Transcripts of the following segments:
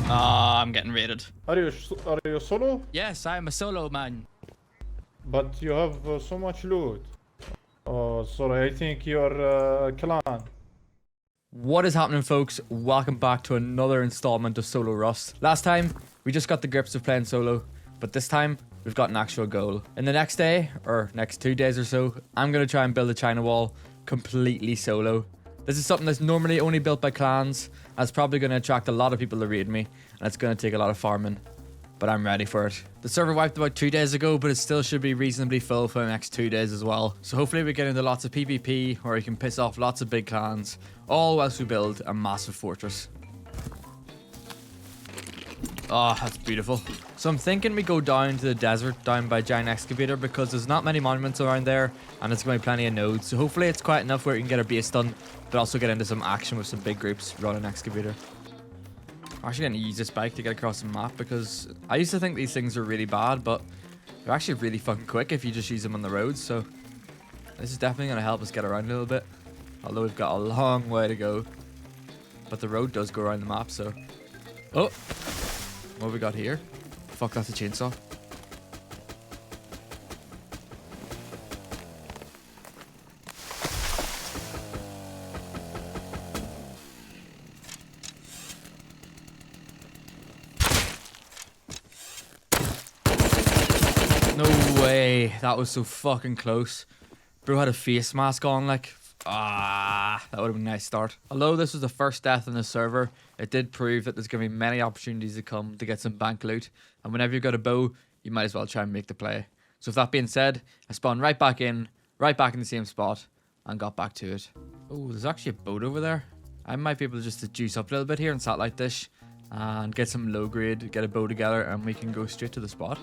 Ah, I'm getting raided. Are you solo? Yes, I'm a solo man. But you have so much loot. Oh, sorry. I think you're clan. What is happening, folks? Welcome back to another installment of Solo Rust. Last time, we just got the grips of playing solo, but this time, we've got an actual goal. In the next day, or next 2 days or so, I'm going to try and build a China wall completely solo. This is something that's normally only built by clans, and it's probably going to attract a lot of people to raid me, and it's going to take a lot of farming. But I'm ready for it. The server wiped about 2 days ago, but it still should be reasonably full for the next 2 days as well. So hopefully we get into lots of PvP, where we can piss off lots of big clans, all whilst we build a massive fortress. Oh, that's beautiful. So I'm thinking we go down to the desert, down by Giant Excavator, because there's not many monuments around there, and there's going to be plenty of nodes. So hopefully it's quiet enough where we can get our base done, but also get into some action with some big groups running Excavator. I'm actually going to use this bike to get across the map, because I used to think these things were really bad, but they're actually really fucking quick if you just use them on the roads. So this is definitely going to help us get around a little bit, although we've got a long way to go. But the road does go around the map, so... Oh! What have we got here? Fuck, that's a chainsaw. No way. That was so fucking close. Bro had a face mask on, like... Ah, that would have been a nice start. Although this was the first death in the server, it did prove that there's going to be many opportunities to come to get some bank loot. And whenever you've got a bow, you might as well try and make the play. So with that being said, I spawned right back in the same spot, and got back to it. Oh, there's actually a boat over there. I might be able to just to juice up a little bit here and satellite dish, and get some low grade, get a bow together, and we can go straight to the spot.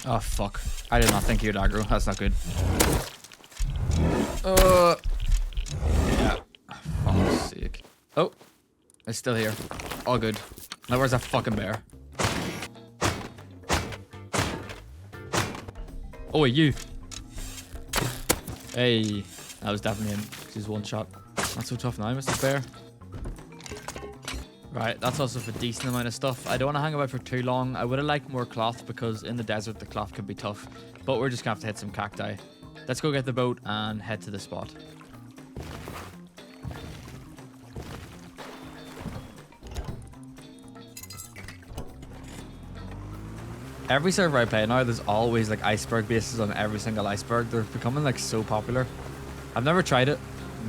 Oh, fuck. I did not think he would aggro. That's not good. Yeah. Oh, fuck's sake. Oh. It's still here. All good. Now where's that fucking bear? Oh, wait, you. Hey. That was definitely him. He's one shot. Not so tough now, Mr. Bear. Right, that's also for a decent amount of stuff. I don't want to hang about for too long. I would have liked more cloth, because in the desert the cloth can be tough. But we're just going to have to hit some cacti. Let's go get the boat and head to the spot. Every server I play now, there's always like iceberg bases on every single iceberg. They're becoming like so popular. I've never tried it.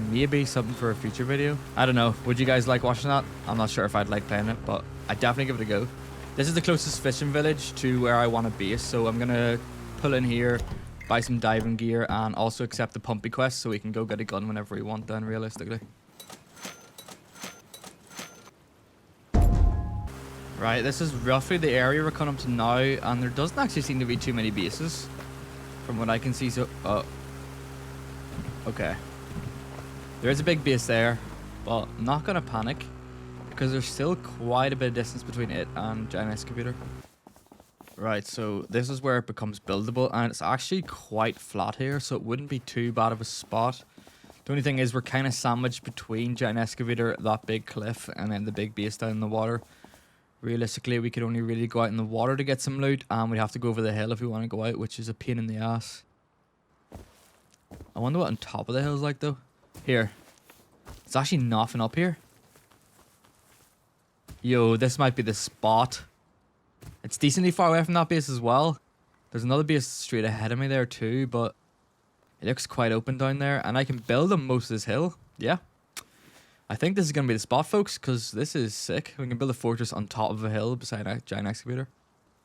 Maybe something for a future video. I don't know. Would you guys like watching that? I'm not sure if I'd like playing it, but I'd definitely give it a go. This is the closest fishing village to where I want to base, so I'm gonna pull in here, buy some diving gear, and also accept the pumpy quest so we can go get a gun whenever we want then, realistically. Right, this is roughly the area we're coming up to now, and there doesn't actually seem to be too many bases from what I can see, so... Okay. There is a big base there, but I'm not going to panic, because there's still quite a bit of distance between it and Giant Excavator. Right, so this is where it becomes buildable, and it's actually quite flat here, so it wouldn't be too bad of a spot. The only thing is we're kind of sandwiched between Giant Excavator, that big cliff, and then the big base down in the water. Realistically, we could only really go out in the water to get some loot, and we'd have to go over the hill if we want to go out, which is a pain in the ass. I wonder what on top of the hill is like, though. Here. It's actually nothing up here. Yo, this might be the spot. It's decently far away from that base as well. There's another base straight ahead of me there too, but it looks quite open down there, and I can build on most of this hill. Yeah. I think this is going to be the spot, folks, because this is sick. We can build a fortress on top of a hill beside a giant excavator.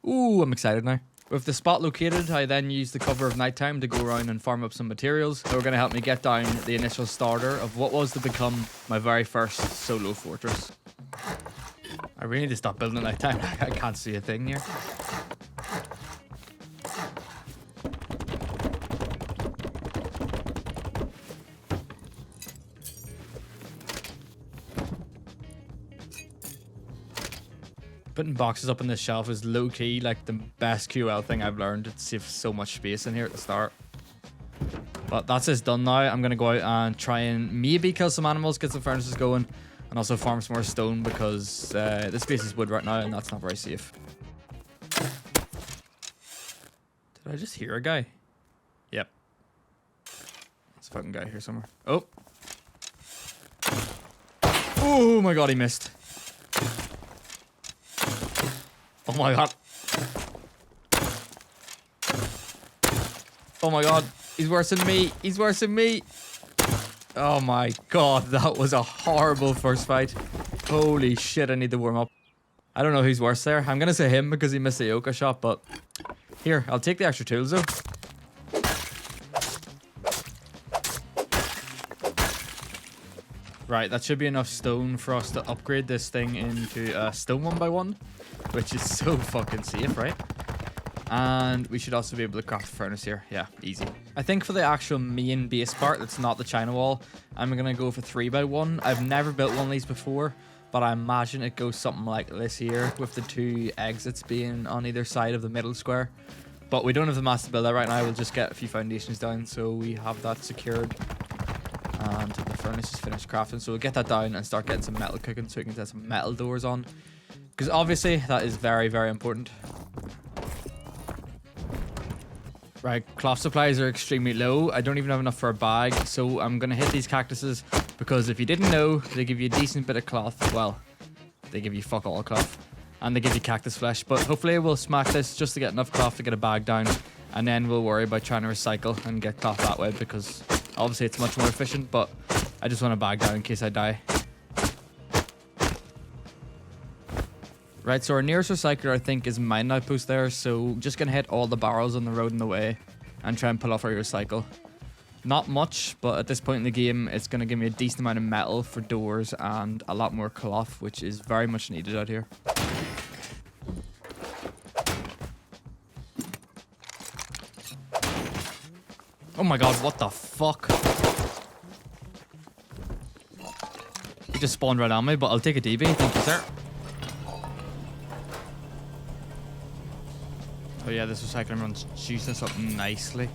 Ooh, I'm excited now. With the spot located, I then use the cover of nighttime to go around and farm up some materials that are going to help me get down the initial starter of what was to become my very first solo fortress. I really need to stop building at nighttime. I can't see a thing here. Putting boxes up on this shelf is low-key like the best QL thing I've learned. It saves so much space in here at the start. But that's this done now. I'm going to go out and try and maybe kill some animals, get some furnaces going, and also farm some more stone because this base is wood right now and that's not very safe. Did I just hear a guy? Yep. There's a fucking guy here somewhere. Oh. Oh my god, he missed. Oh my god. Oh my god. He's worse than me. He's worse than me. Oh my god, that was a horrible first fight. Holy shit, I need to warm up. I don't know who's worse there. I'm gonna say him because he missed the Yoka shot, but... Here, I'll take the extra tools though. Right, that should be enough stone for us to upgrade this thing into stone 1x1, which is so fucking safe, right? And we should also be able to craft a furnace here. Yeah, easy. I think for the actual main base part, that's not the China wall, I'm gonna go for 3x1. I've never built one of these before, but I imagine it goes something like this here, with the 2 exits being on either side of the middle square. But we don't have the mass to build that right now. We'll just get a few foundations down so we have that secured. And the furnace is finished crafting, so we'll get that down and start getting some metal cooking so we can get some metal doors on, because obviously that is very, very important. Right, cloth supplies are extremely low. I don't even have enough for a bag, so I'm gonna hit these cactuses because if you didn't know, they give you a decent bit of cloth. Well, they give you fuck all cloth, and they give you cactus flesh, but hopefully we'll smack this just to get enough cloth to get a bag down, and then we'll worry about trying to recycle and get cloth that way, because obviously it's much more efficient, but I just want a bag down in case I die. Right, so our nearest recycler I think is mine outpost there, so just gonna hit all the barrels on the road in the way and try and pull off our recycle. Not much, but at this point in the game it's gonna give me a decent amount of metal for doors and a lot more cloth, which is very much needed out here. Oh my god, what the fuck? He just spawned right on me, but I'll take a DB, thank you sir. Oh yeah, this recycling runs juicing us up nicely.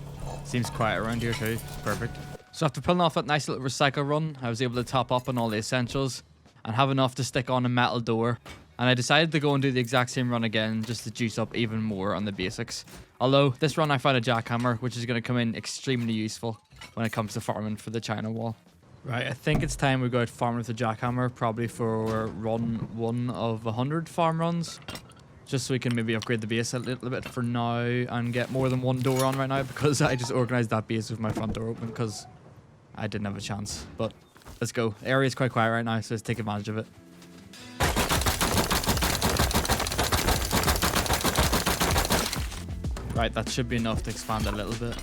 Seems quiet around here too. It's perfect. So after pulling off that nice little recycle run, I was able to top up on all the essentials and have enough to stick on a metal door. And I decided to go and do the exact same run again just to juice up even more on the basics. Although this run I found a jackhammer, which is going to come in extremely useful when it comes to farming for the China wall. Right, I think it's time we go out farming with the jackhammer, probably for run 1 of 100 farm runs. Just so we can maybe upgrade the base a little bit for now and get more than one door on right now, because I just organized that base with my front door open because I didn't have a chance. But let's go. The area is quite quiet right now, so let's take advantage of it. Right, that should be enough to expand a little bit.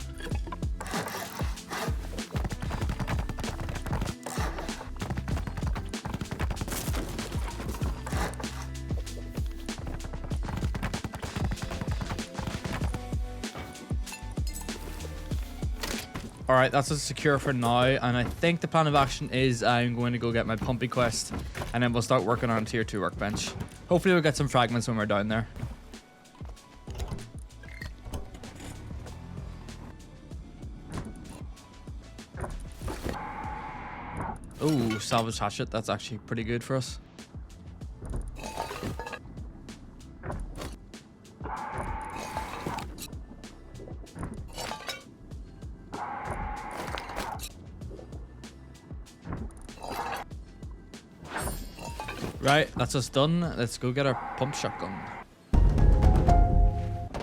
Alright, that's secure for now, and I think the plan of action is I'm going to go get my pumpy quest, and then we'll start working on a tier 2 workbench. Hopefully we'll get some fragments when we're down there. Oh, salvage hatchet, that's actually pretty good for us. Right, that's us done. Let's go get our pump shotgun.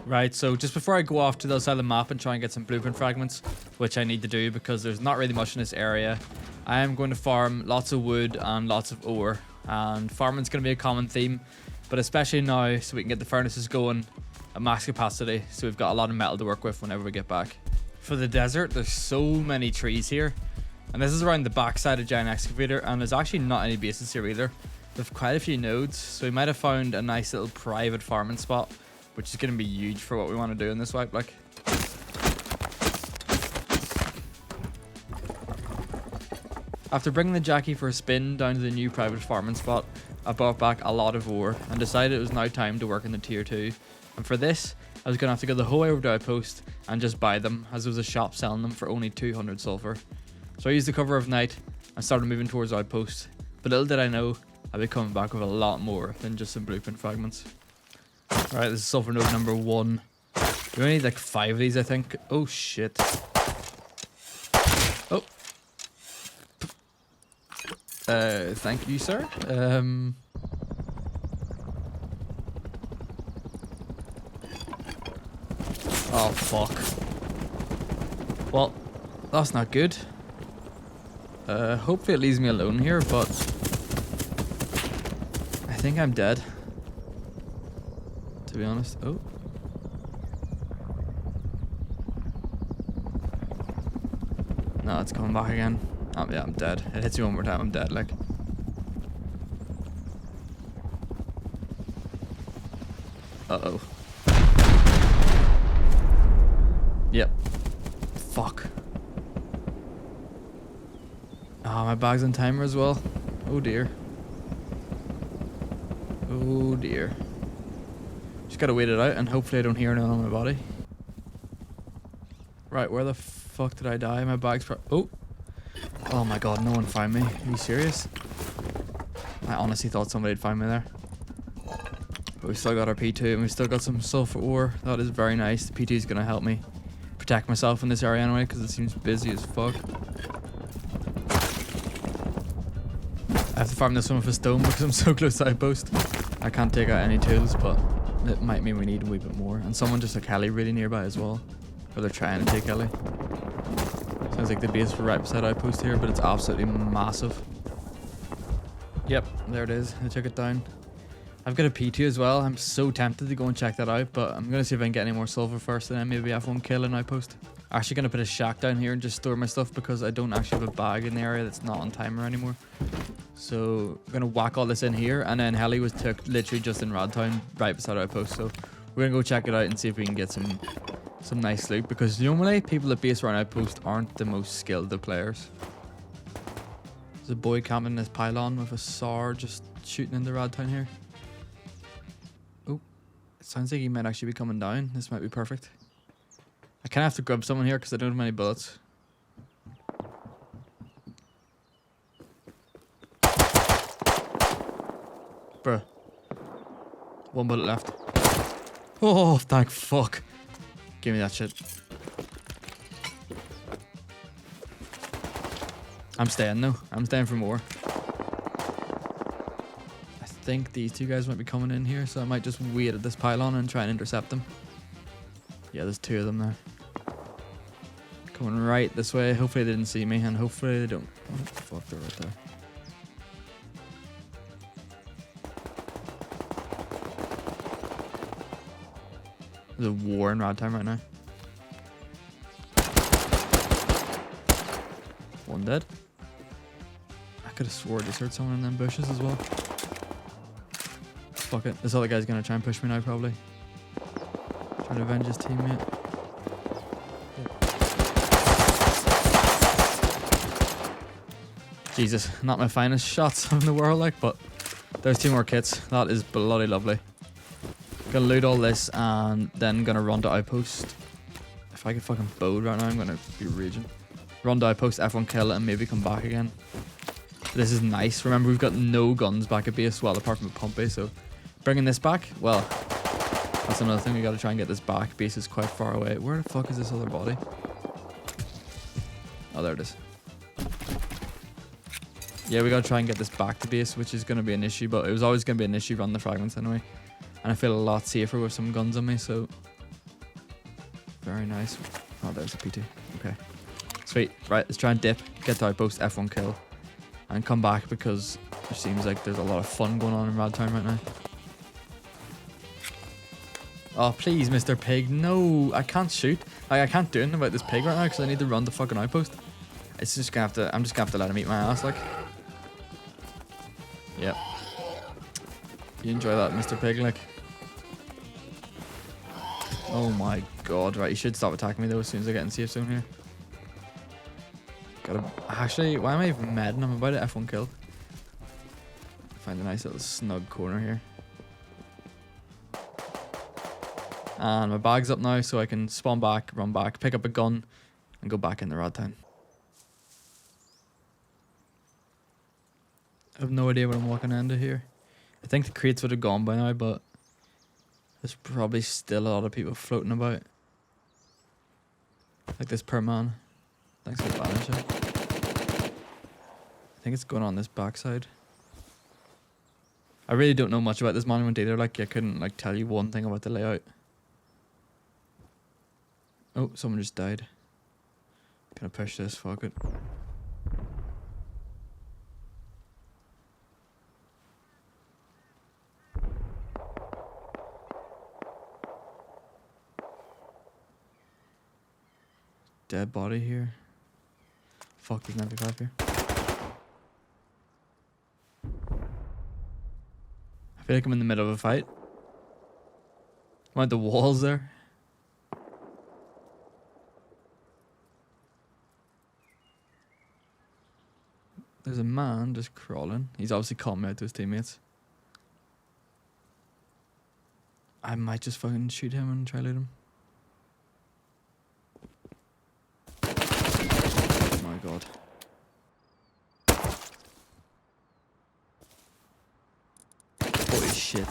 Right, so just before I go off to the other side of the map and try and get some blueprint fragments, which I need to do because there's not really much in this area, I am going to farm lots of wood and lots of ore. And farming's going to be a common theme, but especially now so we can get the furnaces going at max capacity, so we've got a lot of metal to work with whenever we get back. For the desert, there's so many trees here, and this is around the backside of Giant Excavator, and there's actually not any bases here either. There's quite a few nodes, so we might have found a nice little private farming spot, which is going to be huge for what we want to do in this wipe, like. After bringing the Jackie for a spin down to the new private farming spot, I brought back a lot of ore and decided it was now time to work in the tier 2. And for this, I was gonna have to go the whole way over to Outpost and just buy them, as there was a shop selling them for only 200 sulfur. So I used the cover of night and started moving towards Outpost. But little did I know, I'd be coming back with a lot more than just some blueprint fragments. Alright, this is sulfur node number 1. We only need like 5 of these, I think. Oh shit. Oh. Thank you, sir. Oh, fuck. Well, that's not good. Hopefully it leaves me alone here, but I think I'm dead. To be honest. Oh. No, it's coming back again. Oh, yeah, I'm dead. It hits me one more time, I'm dead, like. Uh-oh. Yep. Fuck. Oh, my bag's on timer as well. Oh dear. Oh dear. Just gotta wait it out and hopefully I don't hear anything on my body. Right, where the fuck did I die? My bag's oh! Oh my god, no one found me. Are you serious? I honestly thought somebody'd find me there. But we still got our P2 and we still got some sulfur ore. That is very nice. The P2 is gonna help me protect myself in this area anyway, because it seems busy as fuck. I have to farm this one with a stone because I'm so close to Outpost. I can't take out any tools, but it might mean we need a wee bit more. And someone just took heli really nearby as well. Or they're trying to take heli. Sounds like the base for right beside Outpost here, but it's absolutely massive. Yep, there it is. I took it down. I've got a P2 as well. I'm so tempted to go and check that out, but I'm going to see if I can get any more silver first and then maybe have one kill in Outpost. I'm actually going to put a shack down here and just store my stuff because I don't actually have a bag in the area that's not on timer anymore. So I'm going to whack all this in here, and then heli was took literally just in Radtown right beside Outpost. So we're going to go check it out and see if we can get some nice loot, because normally people that base around Outpost aren't the most skilled of players. There's a boy camping in this pylon with a SAR just shooting into Radtown here. Oh, it sounds like he might actually be coming down. This might be perfect. I kind of have to grab someone here because I don't have many bullets. Bruh. One bullet left. Oh, thank fuck. Give me that shit. I'm staying though. I'm staying for more. I think these two guys might be coming in here, so I might just wait at this pylon and try and intercept them. Yeah, there's 2 of them there. Coming right this way. Hopefully they didn't see me, and hopefully they don't. Oh, fuck, they're right there. There's a war in Radtown right now. One dead. I could have swore I just heard someone in them bushes as well. Fuck it. This other guy's gonna try and push me now, probably. Trying to avenge his teammate. Jesus, not my finest shots in the world, like, but there's 2 more kits. That is bloody lovely. Gonna loot all this and then gonna run to Outpost. If I get fucking bowed right now, I'm gonna be raging. Run to Outpost, F1 kill, and maybe come back again. This is nice. Remember, we've got no guns back at base, well, apart from a pump base, so bringing this back, well, that's another thing. We gotta try and get this back. Base is quite far away. Where the fuck is this other body? Oh, there it is. Yeah, we gotta try and get this back to base, which is gonna be an issue, but it was always gonna be an issue running the fragments anyway. And I feel a lot safer with some guns on me, so very nice. Oh, there's a P2. Okay. Sweet. Right, let's try and dip, get to Outpost, F1 kill, and come back, because it seems like there's a lot of fun going on in Radtown right now. Oh, please, Mr. Pig. No, I can't shoot. I can't do anything about this pig right now because I need to run the fucking Outpost. It's just gonna have to, I'm just gonna have to let him eat my ass, like. Yep. You enjoy that, Mr. Pig, like. Oh my god, right, you should stop attacking me though as soon as I get in safe zone here. Gotta, actually, why am I even medding? I'm about to F1 kill. Find a nice little snug corner here. And my bag's up now, so I can spawn back, run back, pick up a gun, and go back in the Rad Town. I have no idea what I'm walking into here. I think the crates would have gone by now, but there's probably still a lot of people floating about. Like this per man. Thanks for the balance check. I think it's going on this backside. I really don't know much about this monument either. Like, I couldn't like tell you one thing about the layout. Oh, someone just died. Gonna push this, fuck it. Dead body here. Fuck, there's an MP5 here. I feel like I'm in the middle of a fight. I'm at the walls there. There's a man just crawling. He's obviously calling me out to his teammates. I might just fucking shoot him and try to loot him. Oh my god. Holy shit.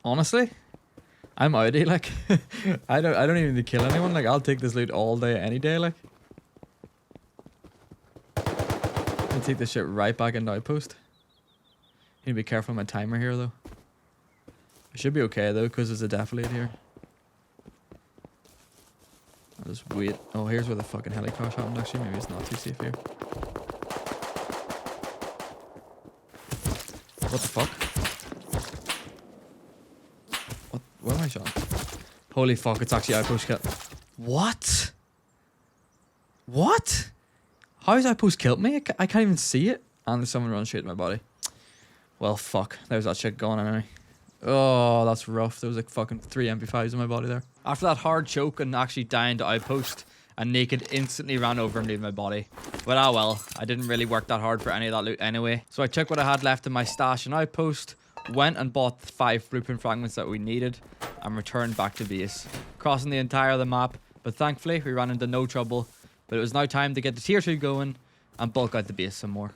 Honestly, I'm outie, like. I don't even need to kill anyone. Like, I'll take this loot all day, any day, like. I'll take this shit right back into Outpost. Need to be careful with my timer here, though. I should be okay, though, because there's a defilade here. I'll just wait. Oh, here's where the fucking heli crash happened, actually. Maybe it's not too safe here. What the fuck? Where am I shot? Holy fuck, it's actually Outpost kill. What? What? How has Outpost killed me? I can't even see it. And there's someone running straight at my body. Well, fuck. There's that shit gone anyway. Oh, that's rough. There was like fucking 3 MP5s in my body there. After that hard choke and actually dying to Outpost, a naked instantly ran over and looted my body. But ah well, I didn't really work that hard for any of that loot anyway. So I took what I had left in my stash in Outpost, went and bought 5 blueprint fragments that we needed, and returned back to base. Crossing the entire of the map, but thankfully we ran into no trouble. But it was now time to get the tier 2 going and bulk out the base some more.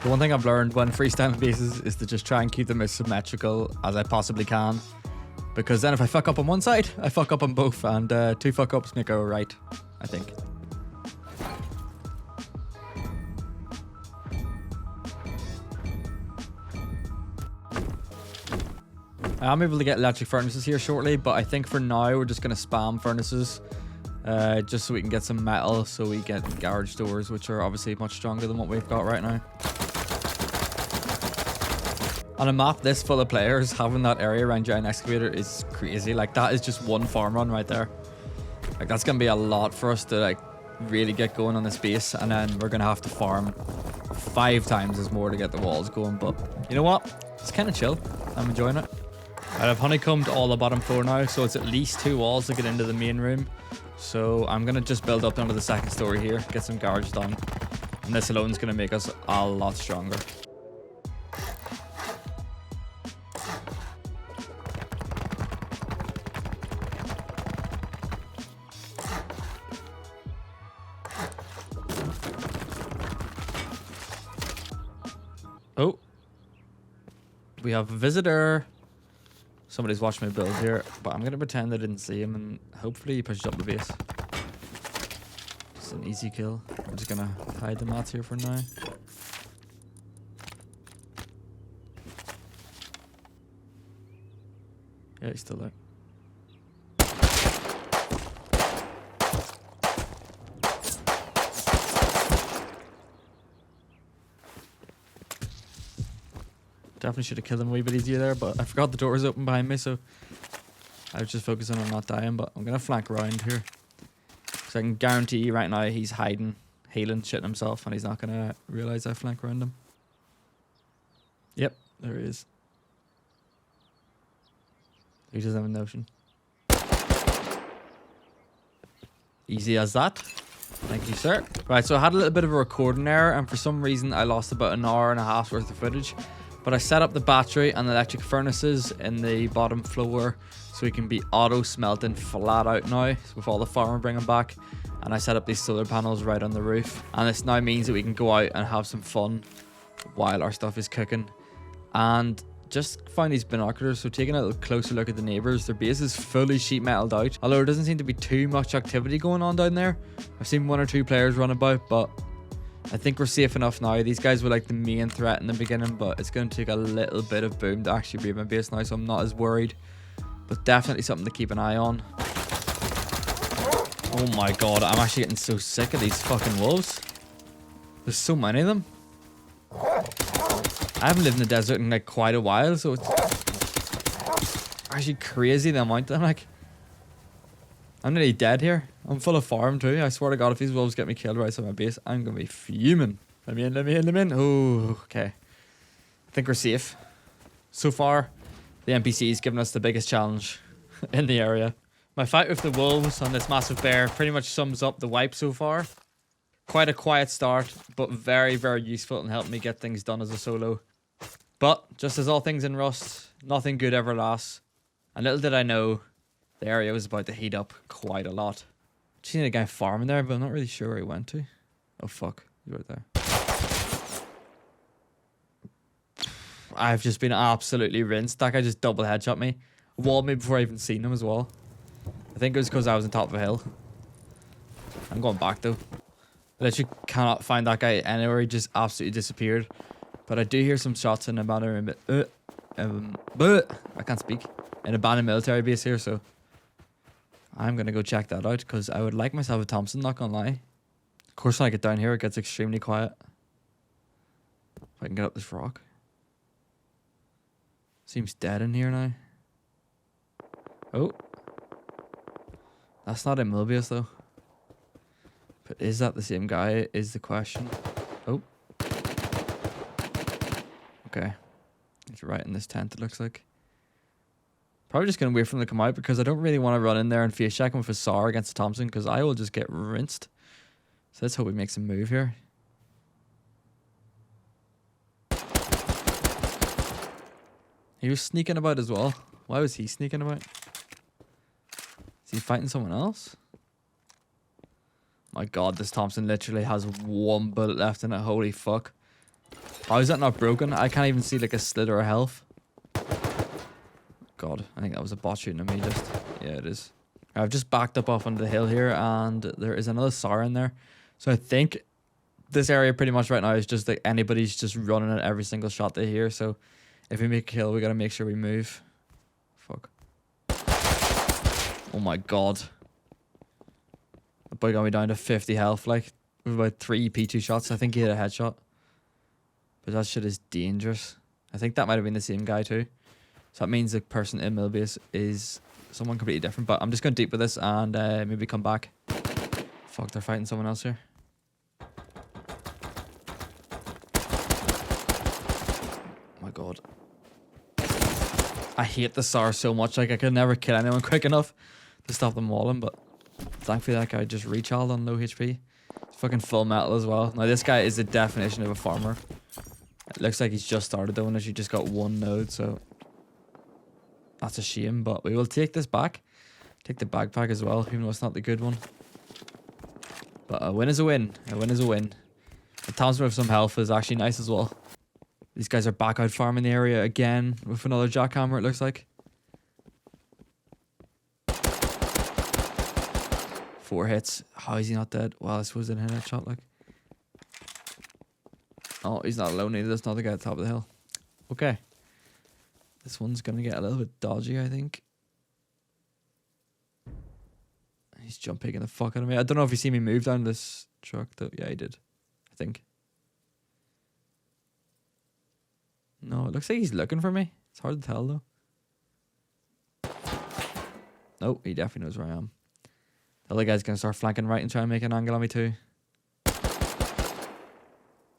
The one thing I've learned when freestyling bases is to just try and keep them as symmetrical as I possibly can. Because then if I fuck up on one side, I fuck up on both, and 2 fuck ups make a right, I think. I am able to get electric furnaces here shortly, but I think for now we're just going to spam furnaces. Just so we can get some metal, so we get garage doors, which are obviously much stronger than what we've got right now. On a map this full of players, having that area around Giant Excavator is crazy. Like, that is just one farm run right there. Like, that's going to be a lot for us to, like, really get going on this base. And then we're going to have to farm 5 times as more to get the walls going. But you know what? It's kind of chill. I'm enjoying it. I've honeycombed all the bottom floor now, so it's at least 2 walls to get into the main room. So I'm going to just build up onto the second story here, get some garage done. And this alone is going to make us a lot stronger. Oh, we have a visitor. Somebody's watching me build here, but I'm going to pretend I didn't see him and hopefully he pushes up the base. Just an easy kill. I'm just going to hide the mats here for now. Yeah, he's still there. Definitely should have killed him a wee bit easier there, but I forgot the door was open behind me, so I was just focusing on not dying. But I'm going to flank around here. So I can guarantee you right now he's hiding, healing, shitting himself, and he's not going to realise I flank around him. Yep, There he is. He doesn't have a notion. Easy as that. Thank you, sir. Right, so I had a little bit of a recording error, and for some reason I lost about an hour and a half worth of footage. But I set up the battery and the electric furnaces in the bottom floor so we can be auto smelting flat out now with all the farmer bringing back. And I set up these solar panels right on the roof. And this now means that we can go out and have some fun while our stuff is cooking. And just found these binoculars, so taking a little closer look at the neighbours. Their base is fully sheet metaled out, although there doesn't seem to be too much activity going on down there. I've seen 1 or 2 players run about, but I think we're safe enough now. These guys were like the main threat in the beginning, but it's going to take a little bit of boom to actually raid my base now, so I'm not as worried. But definitely something to keep an eye on. Oh my god, I'm actually getting so sick of these fucking wolves. There's so many of them. I haven't lived in the desert in like quite a while, so it's actually crazy the amount. I'm nearly dead here. I'm full of farm too. I swear to god, if these wolves get me killed right outside my base, I'm gonna be fuming. Let me in, let me in, let me in. Oh, okay. I think we're safe. So far, the NPC's given us the biggest challenge in the area. My fight with the wolves on this massive bear pretty much sums up the wipe so far. Quite a quiet start, but very, very useful and helped me get things done as a solo. But, just as all things in Rust, nothing good ever lasts. And little did I know, the area was about to heat up quite a lot. I've seen a guy farming there, but I'm not really sure where he went to. Oh fuck, he's right there. I've just been absolutely rinsed. That guy just double headshot me. Walled me before I even seen him as well. I think it was because I was on top of a hill. I'm going back though. I literally cannot find that guy anywhere. He just absolutely disappeared. But I do hear some shots in abandoned I can't speak. An abandoned military base here, so I'm gonna go check that out because I would like myself a Thompson, not gonna lie. Of course when I get down here it gets extremely quiet. If I can get up this rock. Seems dead in here now. Oh. That's not Immobius though. But is that the same guy is the question. Oh. Okay. He's right in this tent it looks like. Probably just going to wait for him to come out because I don't really want to run in there and face check him with a SAR against a Thompson because I will just get rinsed. So let's hope he makes a move here. He was sneaking about as well. Why was he sneaking about? Is he fighting someone else? My god, this Thompson literally has 1 bullet left in it. Holy fuck. How is that not broken? I can't even see like a slither of health. God, I think that was a bot shooting at me just. Yeah, it is. I've just backed up off onto the hill here and there is another SAR in there. So I think this area pretty much right now is just like anybody's just running at every single shot they hear. So if we make a kill, we gotta make sure we move. Fuck. Oh my god. The boy got me down to 50 health, like, with about 3 P2 shots. I think he hit a headshot. But that shit is dangerous. I think that might have been the same guy too. So that means the person in Millbase is someone completely different. But I'm just going to deep with this and maybe come back. Fuck, they're fighting someone else here. Oh my god. I hate the SAR so much. Like, I could never kill anyone quick enough to stop them walling. But thankfully that guy just rechalled on low HP. It's fucking full metal as well. Now this guy is the definition of a farmer. It looks like he's just started though and actually just got 1 node, so that's a shame, but we will take this back. Take the backpack as well, even though it's not the good one. But a win is a win. A win is a win. The Thompson with some health is actually nice as well. These guys are back out farming the area again with another jackhammer, it looks like. 4 hits. How is he not dead? Well, I suppose they didn't hit a shot like. Oh, he's not alone either. There's another guy at the top of the hill. Okay. This one's going to get a little bit dodgy, I think. He's jump picking the fuck out of me. I don't know if you see me move down this truck though. Yeah, he did. I think. No, it looks like he's looking for me. It's hard to tell though. No, he definitely knows where I am. The other guy's going to start flanking right and try and make an angle on me too.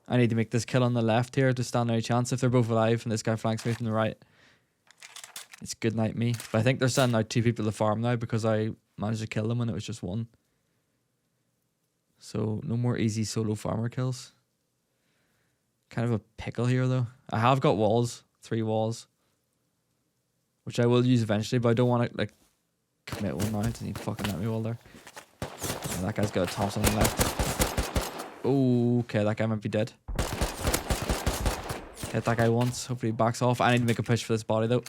I need to make this kill on the left here to stand any chance if they're both alive and this guy flanks me from the right. It's good night me. But I think they're sending out 2 people to the farm now because I managed to kill them when it was just 1. So no more easy solo farmer kills. Kind of a pickle here though. I have got walls, 3 walls, which I will use eventually, but I don't want to like commit one now. Didn't he fucking let me wall there? And that guy's got a Thompson on the left. Oh, okay, that guy might be dead. Hit that guy once. Hopefully he backs off. I need to make a push for this body though.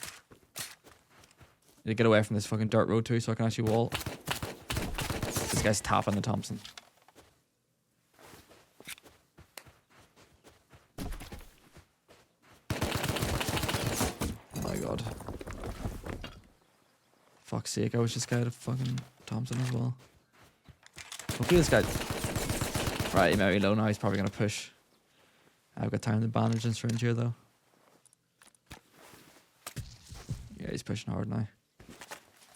Need to get away from this fucking dirt road too so I can actually wall. This guy's tapping the Thompson. Oh my god. Fuck's sake, I wish this guy had a fucking Thompson as well. Hopefully this guy... Right, he might be low now, he's probably gonna push. I've got time to bandage and syringe here though. Yeah, he's pushing hard now.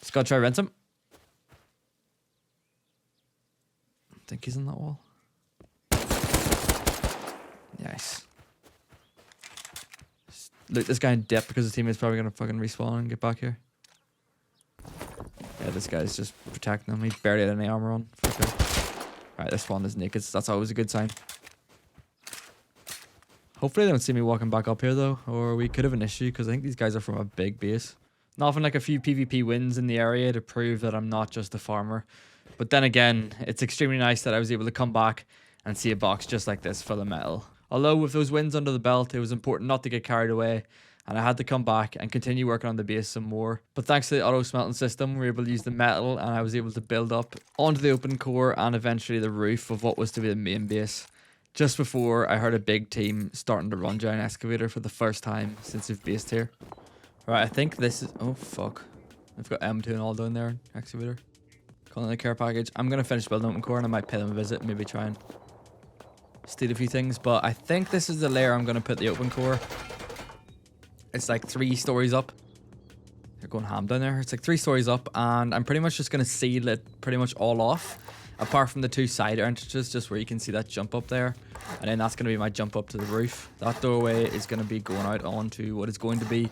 Just gotta try rinse him. I think he's in that wall. Nice. Just loot this guy in depth because his teammate's probably gonna fucking respawn and get back here. Yeah, this guy's just protecting him. He's barely had any armor on. Alright, this spawn is naked, so that's always a good sign. Hopefully they don't see me walking back up here though, or we could have an issue because I think these guys are from a big base. Nothing like a few PvP wins in the area to prove that I'm not just a farmer. But then again, it's extremely nice that I was able to come back and see a box just like this full of metal. Although with those wins under the belt, it was important not to get carried away, and I had to come back and continue working on the base some more. But thanks to the auto smelting system, we were able to use the metal and I was able to build up onto the open core and eventually the roof of what was to be the main base. Just before I heard a big team starting to run giant excavator for the first time since we've based here. Right, I think this is... Oh, fuck. I've got M2 and all down there. Excavator. Calling the care package. I'm going to finish building open core and I might pay them a visit. Maybe try and steal a few things. But I think this is the layer I'm going to put the open core. It's like 3 stories up. They're going ham down there. It's like 3 stories up. And I'm pretty much just going to seal it pretty much all off. Apart from the 2 side entrances, just where you can see that jump up there. And then that's going to be my jump up to the roof. That doorway is going to be going out onto what is going to be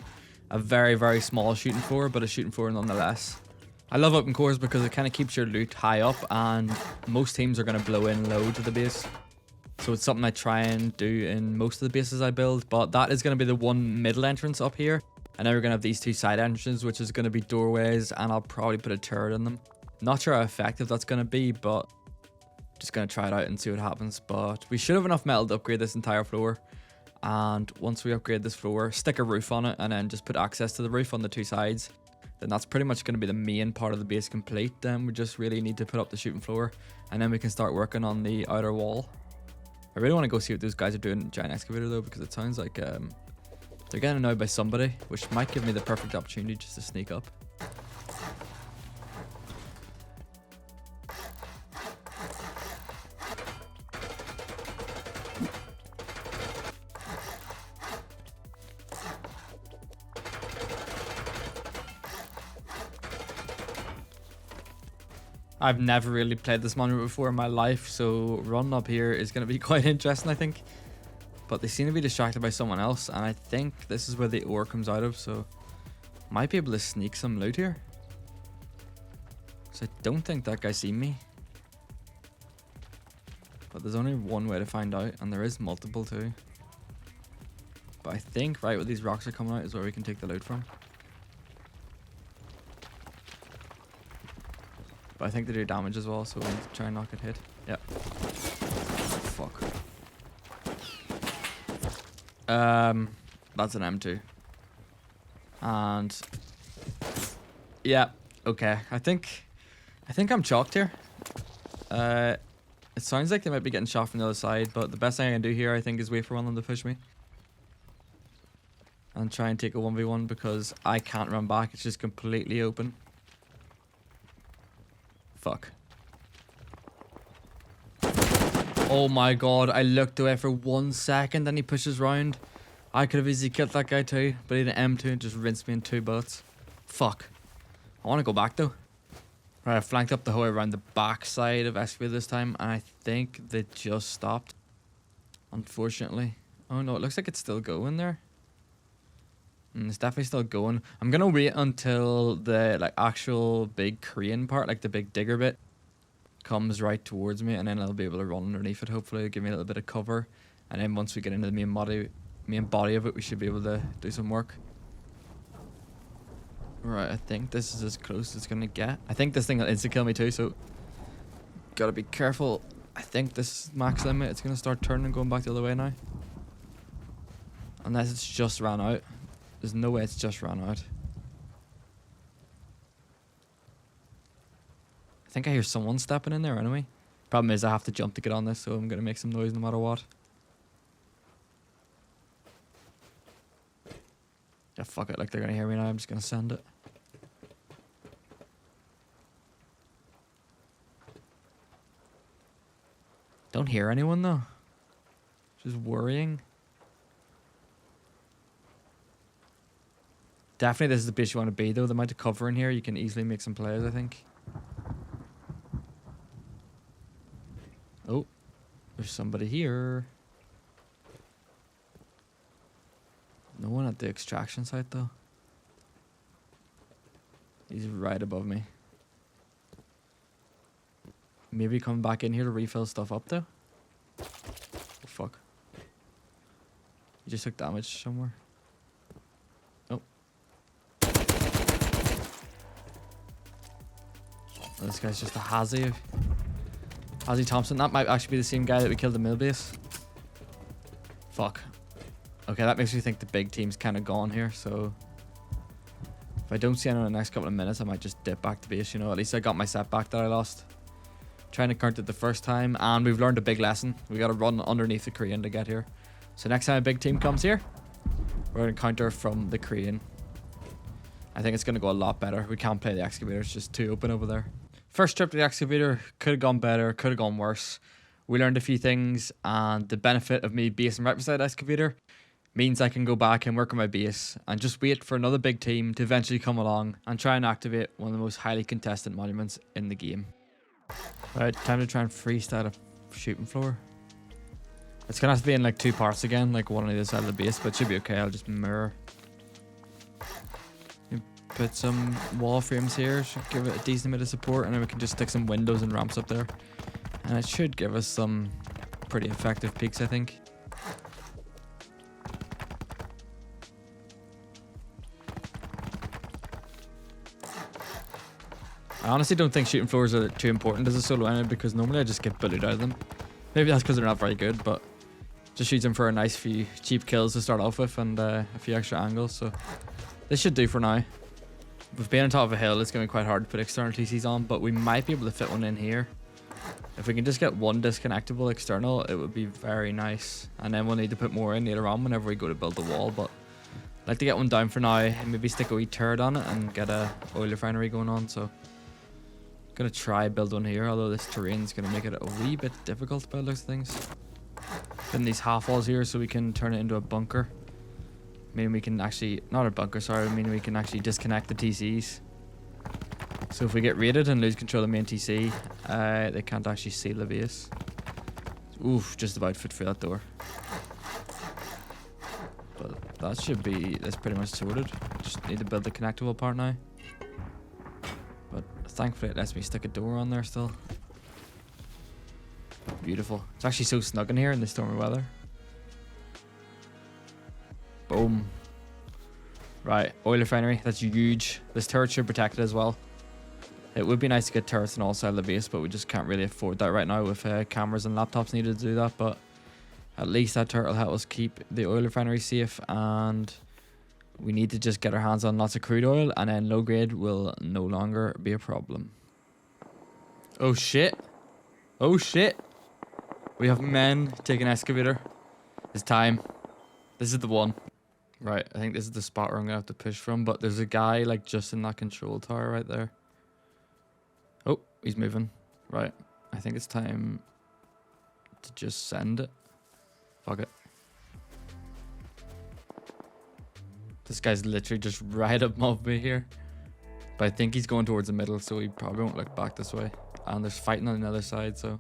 a very, very small shooting floor, but a shooting floor nonetheless. I love open cores because it kind of keeps your loot high up, and most teams are going to blow in low to the base. So it's something I try and do in most of the bases I build, but that is going to be the one middle entrance up here. And then we're going to have these 2 side entrances, which is going to be doorways, and I'll probably put a turret in them. Not sure how effective that's going to be, but just going to try it out and see what happens. But we should have enough metal to upgrade this entire floor. And once we upgrade this floor, stick a roof on it and then just put access to the roof on the 2 sides. Then that's pretty much going to be the main part of the base complete. Then we just really need to put up the shooting floor and then we can start working on the outer wall. I really want to go see what those guys are doing in giant excavator though, because it sounds like they're getting annoyed by somebody, which might give me the perfect opportunity just to sneak up. I've never really played this monument before in my life, so running up here is going to be quite interesting, I think. But they seem to be distracted by someone else, and I think this is where the ore comes out of, so might be able to sneak some loot here. So I don't think that guy seen me. But there's only one way to find out, and there is multiple too. But I think right where these rocks are coming out is where we can take the loot from. But I think they do damage as well, so we'll try and not get hit. Yep. Fuck. That's an M2. And yeah, okay. I think I'm chalked here. It sounds like they might be getting shot from the other side, but the best thing I can do here, I think, is wait for one of them to push me. And try and take a 1v1 because I can't run back. It's just completely open. Fuck. Oh my god, I looked away for 1 second and he pushes round. I could have easily killed that guy too, but he had an M2 and just rinsed me in 2 bullets. Fuck. I want to go back though. Right, I flanked up the whole way around the back side of Excavator this time, and I think they just stopped. Unfortunately. Oh no, it looks like it's still going there. It's definitely still going. I'm gonna wait until the like actual big crane part, like the big digger bit, comes right towards me, and then I'll be able to run underneath it. Hopefully, give me a little bit of cover, and then once we get into the main body of it, we should be able to do some work. Right, I think this is as close as it's gonna get. I think this thing will insta kill me too, so gotta be careful. I think this max limit, it's gonna start turning and going back the other way now. Unless it's just ran out. There's no way it's just ran out. I think I hear someone stepping in there anyway. Problem is I have to jump to get on this, so I'm gonna make some noise no matter what. Yeah, fuck it, like they're gonna hear me now, I'm just gonna send it. Don't hear anyone though. Just worrying. Definitely this is the base you want to be though. The amount of cover in here, you can easily make some plays, I think. Oh, there's somebody here. No one at the extraction site though. He's right above me. Maybe coming back in here to refill stuff up though. Oh fuck. He just took damage somewhere. Oh. Oh, this guy's just a Hazzy. Hazzy Thompson. That might actually be the same guy that we killed the mill base. Fuck. Okay, that makes me think the big team's kind of gone here, so... If I don't see anyone in the next couple of minutes, I might just dip back to base, you know. At least I got my setback that I lost. Trying to count it the first time, and we've learned a big lesson. We gotta run underneath the crane to get here. So next time a big team comes here, we're gonna counter from the crane. I think it's gonna go a lot better. We can't play the excavator, it's just too open over there. First trip to the excavator, could have gone better, could have gone worse. We learned a few things, and the benefit of me basing right beside the excavator means I can go back and work on my base and just wait for another big team to eventually come along and try and activate one of the most highly contested monuments in the game. Right, time to try and freestyle a shooting floor. It's gonna have to be in like two parts again, like one on either side of the base, but it should be okay. I'll just mirror. Put some wall frames here, should give it a decent bit of support, and then we can just stick some windows and ramps up there. And it should give us some pretty effective peaks, I think. I honestly don't think shooting floors are too important as a solo enemy, because normally I just get bullied out of them. Maybe that's because they're not very good, but just use them for a nice few cheap kills to start off with, and a few extra angles, so this should do for now. With being on top of a hill, it's going to be quite hard to put external TCs on, but we might be able to fit one in here. If we can just get one disconnectable external, it would be very nice. And then we'll need to put more in later on whenever we go to build the wall, but I'd like to get one down for now, and maybe stick a wee turret on it and get a oil refinery going on, so... Gonna try build one here, although this terrain's gonna make it a wee bit difficult by the looks of things. Putting these half walls here so we can turn it into a bunker. Meaning we can actually, not a bunker, sorry, meaning we can actually disconnect the TCs. So if we get raided and lose control of the main TC, they can't actually seal the base. Oof, just about fit for that door. But that should be, that's pretty much sorted. Just need to build the connectable part now. But thankfully it lets me stick a door on there still. Beautiful. It's actually so snug in here in the stormy weather. Boom. Right, oil refinery. That's huge. This turret should protect it as well. It would be nice to get turrets on all sides of the base, but we just can't really afford that right now with cameras and laptops needed to do that. But at least that turret will help us keep the oil refinery safe, and we need to just get our hands on lots of crude oil, and then low grade will no longer be a problem. Oh shit. Oh shit. We have men taking excavator. It's time. This is the one. Right, I think this is the spot where I'm gonna have to push from, but there's a guy like just in that control tower right there. Oh, he's moving. Right, I think it's time to just send it. Fuck it. This guy's literally just right above me here. But I think he's going towards the middle, so he probably won't look back this way. And there's fighting on the other side, so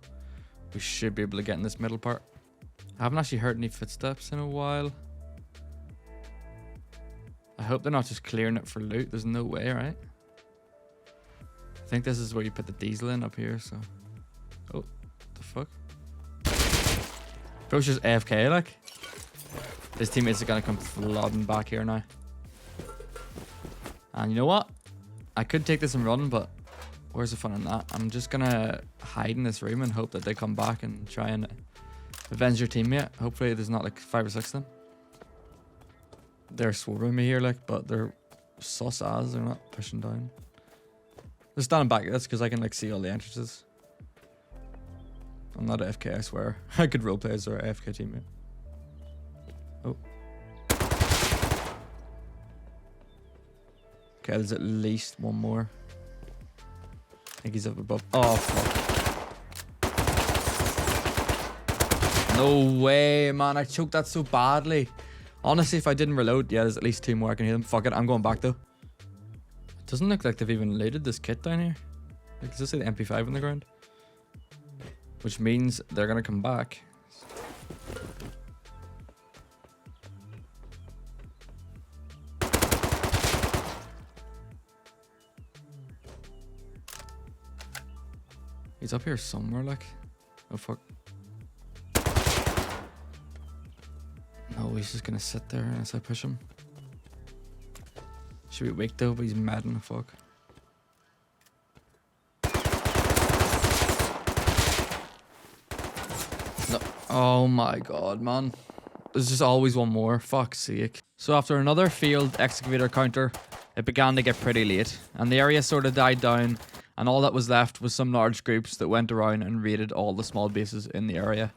we should be able to get in this middle part. I haven't actually heard any footsteps in a while. I hope they're not just clearing it for loot. There's no way, right? I think this is where you put the diesel in up here, so... Oh, the fuck? Bro's just AFK, like. His teammates are gonna come flooding back here now. And you know what? I could take this and run, but where's the fun in that? I'm just gonna hide in this room and hope that they come back and try and avenge your teammate. Hopefully there's not like 5 or 6 of them. They're swarming me here, like, but they're sus as. They're not pushing down. They're standing back at this because I can like see all the entrances. I'm not AFK, I swear. I could roleplay as our AFK teammate. Oh. Okay, there's at least one more. I think he's up above. Oh, fuck. No way, man. I choked that so badly. Honestly, if I didn't reload, yeah, there's at least 2 more. I can hear them. Fuck it, I'm going back, though. It doesn't look like they've even loaded this kit down here. Like, does this say the MP5 on the ground? Which means they're going to come back. He's up here somewhere, like. Oh, fuck. No, he's just gonna sit there as I push him. Should be weak though, but he's mad in the fuck. No. Oh my god, man. There's just always one more. Fuck's sake. So after another failed excavator counter, it began to get pretty late, and the area sort of died down, and all that was left was some large groups that went around and raided all the small bases in the area.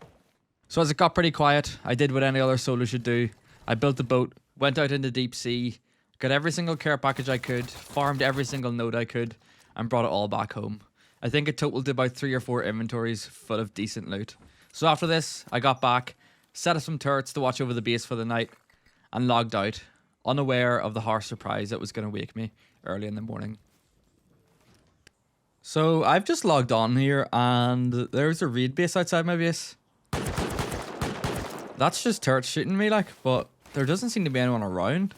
So as it got pretty quiet, I did what any other solo should do. I built a boat, went out into deep sea, got every single care package I could, farmed every single node I could, and brought it all back home. I think it totaled to about 3 or 4 inventories full of decent loot. So after this, I got back, set up some turrets to watch over the base for the night, and logged out, unaware of the harsh surprise that was going to wake me early in the morning. So I've just logged on here, and there's a raid base outside my base. That's just turrets shooting me, like, but there doesn't seem to be anyone around.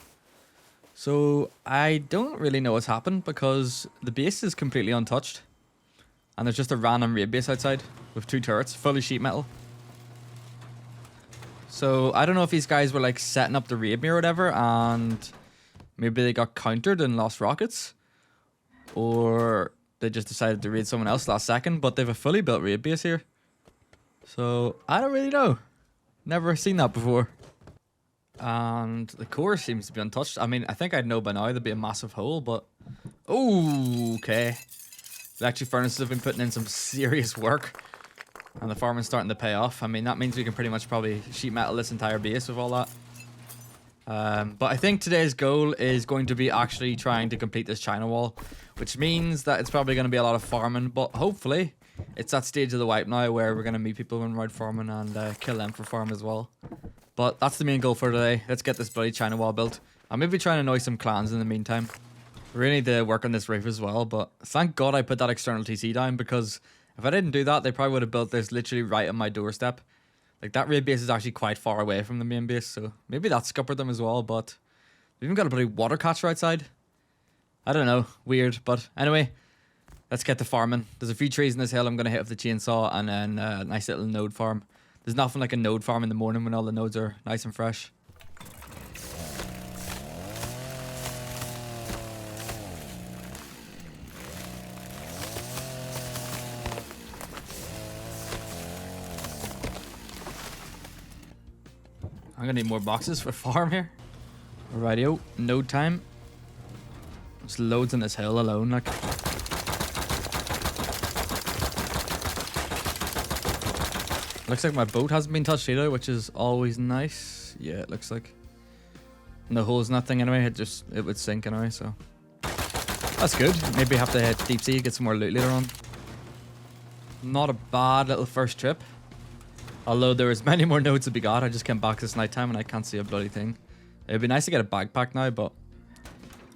So I don't really know what's happened because the base is completely untouched. And there's just a random raid base outside with 2 turrets, fully sheet metal. So I don't know if these guys were like setting up the raid me or whatever, and maybe they got countered and lost rockets. Or they just decided to raid someone else last second, but they have a fully built raid base here. So I don't really know. Never seen that before. And the core seems to be untouched. I mean, I think I'd know by now there'd be a massive hole, but... Oh, okay. The electric furnaces have been putting in some serious work. And the farming's starting to pay off. I mean, that means we can pretty much probably sheet metal this entire base with all that. But I think today's goal is going to be actually trying to complete this China wall. Which means that it's probably going to be a lot of farming, but hopefully... It's that stage of the wipe now where we're going to meet people when we're out farming and kill them for farm as well. But that's the main goal for today. Let's get this bloody China wall built. I'm maybe trying to annoy some clans in the meantime. We really need to work on this roof as well, but thank God I put that external TC down, because if I didn't do that, they probably would have built this literally right on my doorstep. Like, that raid base is actually quite far away from the main base, so maybe that scuppered them as well, but we've even got a bloody water catcher outside. I don't know, weird, but anyway, let's get to farming. There's a few trees in this hill I'm going to hit with the chainsaw, and then a nice little node farm. There's nothing like a node farm in the morning when all the nodes are nice and fresh. I'm going to need more boxes for farm here. Rightio, node time. There's loads in this hill alone, like... Looks like my boat hasn't been touched either, which is always nice. Yeah, it looks like. No holes, nothing anyway. It would sink anyway, so that's good. Maybe have to hit deep sea, get some more loot later on. Not a bad little first trip. Although there is many more nodes to be got. I just came back this night time and I can't see a bloody thing. It'd be nice to get a backpack now, but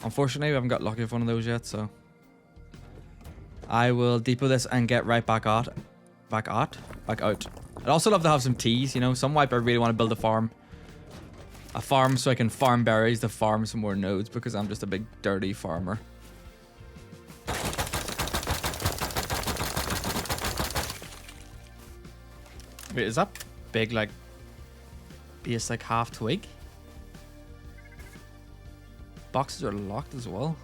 unfortunately we haven't got lucky with one of those yet, so I will depot this and get right back out. Back out. I'd also love to have some teas, you know. Some wipe I really want to build a farm. A farm so I can farm berries to farm some more nodes because I'm just a big dirty farmer. Wait, is that big like base like half twig? Boxes are locked as well.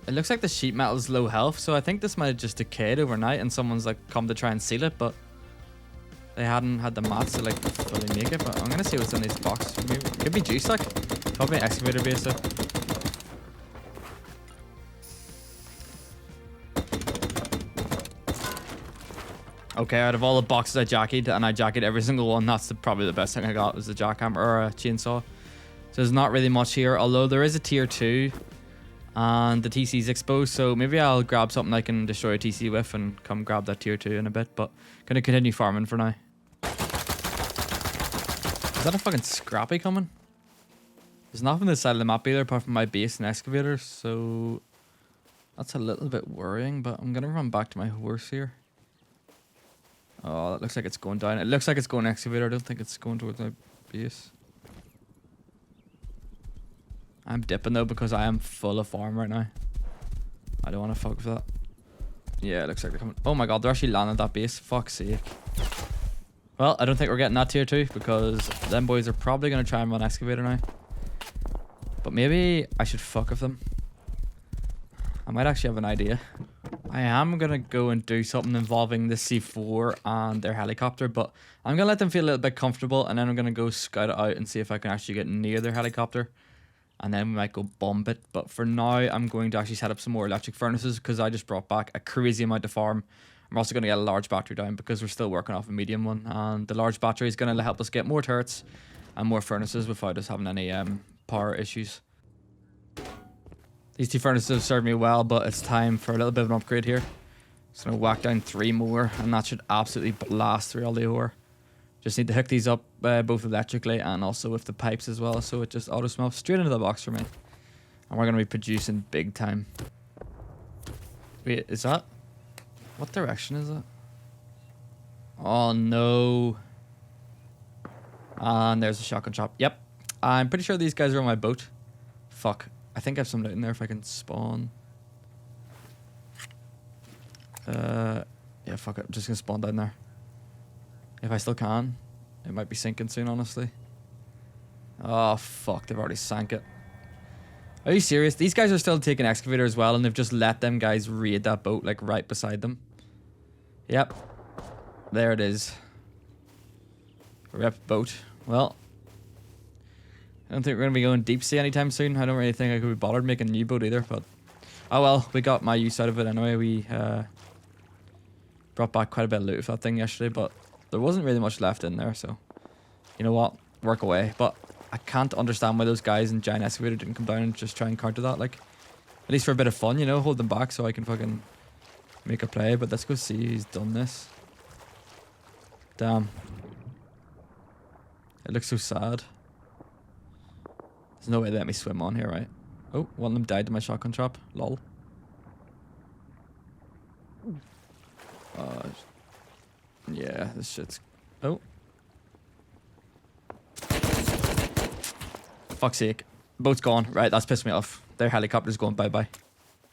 It looks like the sheet metal is low health, so I think this might have just decayed overnight and someone's like come to try and seal it, but they hadn't had the mats to like fully make it. But I'm gonna see what's in these boxes. Maybe it could be juice, like probably an excavator base though. Okay, out of all the boxes I jackied, and I jackied every single one, that's probably the best thing I got was the jackhammer or a chainsaw. So there's not really much here, although there is a tier 2 and the TC is exposed, so maybe I'll grab something I can destroy a TC with and come grab that tier 2 in a bit, but gonna continue farming for now. Is that a fucking scrappy coming? There's nothing this side of the map either apart from my base and excavator, so that's a little bit worrying, but I'm gonna run back to my horse here. Oh, that looks like it's going down. It looks like it's going excavator. I don't think it's going towards my base. I'm dipping though because I am full of farm right now. I don't want to fuck with that. Yeah, it looks like they're coming. Oh my god, they're actually landing that base. Fuck's sake. Well, I don't think we're getting that tier 2 because them boys are probably going to try and run excavator now. But maybe I should fuck with them. I might actually have an idea. I am going to go and do something involving the C4 and their helicopter, but I'm going to let them feel a little bit comfortable and then I'm going to go scout it out and see if I can actually get near their helicopter. And then we might go bomb it. But for now, I'm going to actually set up some more electric furnaces because I just brought back a crazy amount of farm. I'm also going to get a large battery down because we're still working off a medium one. And the large battery is going to help us get more turrets and more furnaces without us having any power issues. These 2 furnaces have served me well, but it's time for a little bit of an upgrade here. Just going to whack down 3 more and that should absolutely blast through all the ore. Just need to hook these up both electrically and also with the pipes as well, so it just auto smelts straight into the box for me. And we're going to be producing big time. Wait, is that... What direction is that? Oh no. And there's a shotgun shop. Yep. I'm pretty sure these guys are on my boat. Fuck. I think I have some out in there if I can spawn. Yeah, fuck it. I'm just going to spawn down there. If I still can. It might be sinking soon, honestly. Oh, fuck. They've already sank it. Are you serious? These guys are still taking excavator as well, and they've just let them guys raid that boat, like, right beside them. Yep. There it is. Rep boat. Well, I don't think we're going to be going deep sea anytime soon. I don't really think I could be bothered making a new boat either, but... Oh well, we got my use out of it anyway. We brought back quite a bit of loot of that thing yesterday, but... There wasn't really much left in there, so you know what? Work away. But I can't understand why those guys in Giant Excavator didn't come down and just try and counter that. Like, at least for a bit of fun, you know, hold them back so I can fucking make a play. But let's go see who's done this. Damn. It looks so sad. There's no way they let me swim on here, right? Oh, one of them died to my shotgun trap. Lol. Yeah, this shit's... Oh. Fuck's sake. Boat's gone. Right, that's pissed me off. Their helicopter's going bye-bye.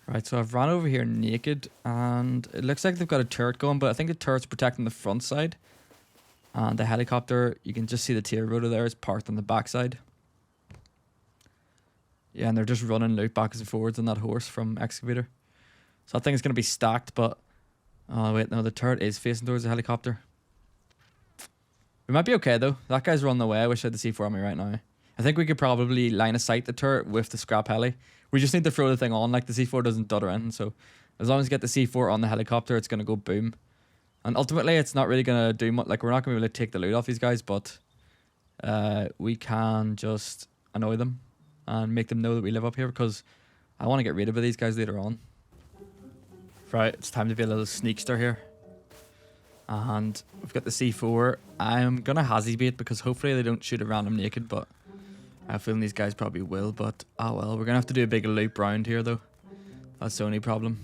Right, so I've ran over here naked, and it looks like they've got a turret going, but I think the turret's protecting the front side. And the helicopter, you can just see the tier rotor there is parked on the back side. Yeah, and they're just running loot backwards and forwards on that horse from Excavator. So that thing is going to be stacked, but... Oh, wait, no, the turret is facing towards the helicopter. We might be okay, though. That guy's running away. I wish I had the C4 on me right now. I think we could probably line of sight the turret with the scrap heli. We just need to throw the thing on, like the C4 doesn't dutter in, so as long as you get the C4 on the helicopter, it's going to go boom. And ultimately, it's not really going to do much. Like, we're not going to be able to take the loot off these guys, but we can just annoy them and make them know that we live up here, because I want to get rid of these guys later on. Right, it's time to be a little sneakster here. And we've got the C4. I'm going to hazy bait because hopefully they don't shoot a random naked, but I have a feeling these guys probably will. But, oh well, we're going to have to do a big loop round here, though. That's the only problem.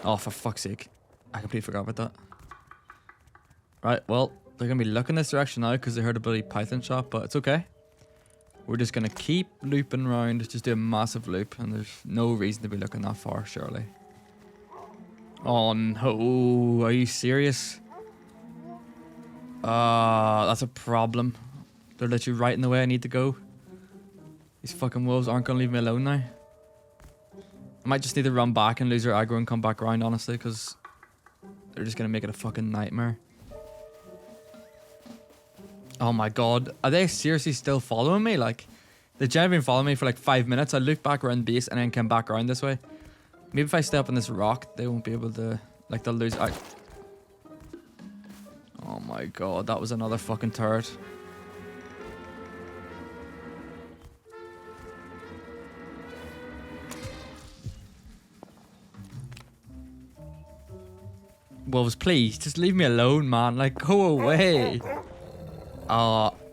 Oh, for fuck's sake. I completely forgot about that. Right, well, they're gonna be looking this direction now because they heard a bloody python shot, but it's okay. We're just gonna keep looping around, just do a massive loop, and there's no reason to be looking that far, surely. Oh no, are you serious? That's a problem. They're literally right in the way I need to go. These fucking wolves aren't gonna leave me alone now. I might just need to run back and lose their aggro and come back around, honestly, because they're just gonna make it a fucking nightmare. Oh my god, are they seriously still following me? Like, they've generally been following me for like 5 minutes. I looped back around base and then came back around this way. Maybe if I stay up on this rock, they won't be able to, like, they'll lose. Oh my god, that was another fucking turret. Wolves, please, just leave me alone, man. Like, go away.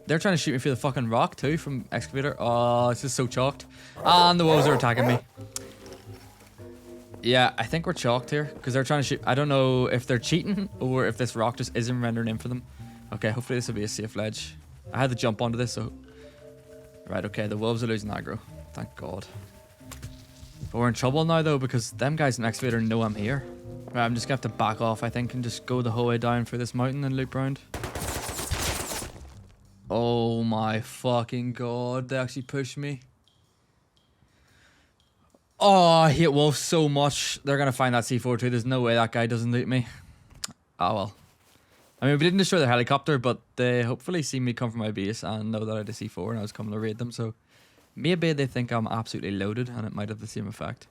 They're trying to shoot me through the fucking rock too from excavator. Oh, this is so chalked. And the wolves are attacking me. Yeah, I think we're chalked here because they're trying to shoot. I don't know if they're cheating or if this rock just isn't rendering in for them. Okay, hopefully this will be a safe ledge. I had to jump onto this, so... Right, okay, the wolves are losing aggro. Thank God. But we're in trouble now, though, because them guys in excavator know I'm here. Right, I'm just gonna have to back off, I think, and just go the whole way down through this mountain and loop around. Oh my fucking god, they actually pushed me. Oh, I hate wolves so much. They're gonna find that C4 too. There's no way that guy doesn't loot me. Oh well. I mean, we didn't destroy their helicopter, but they hopefully see me come from my base and know that I had a C4 and I was coming to raid them, so maybe they think I'm absolutely loaded and it might have the same effect.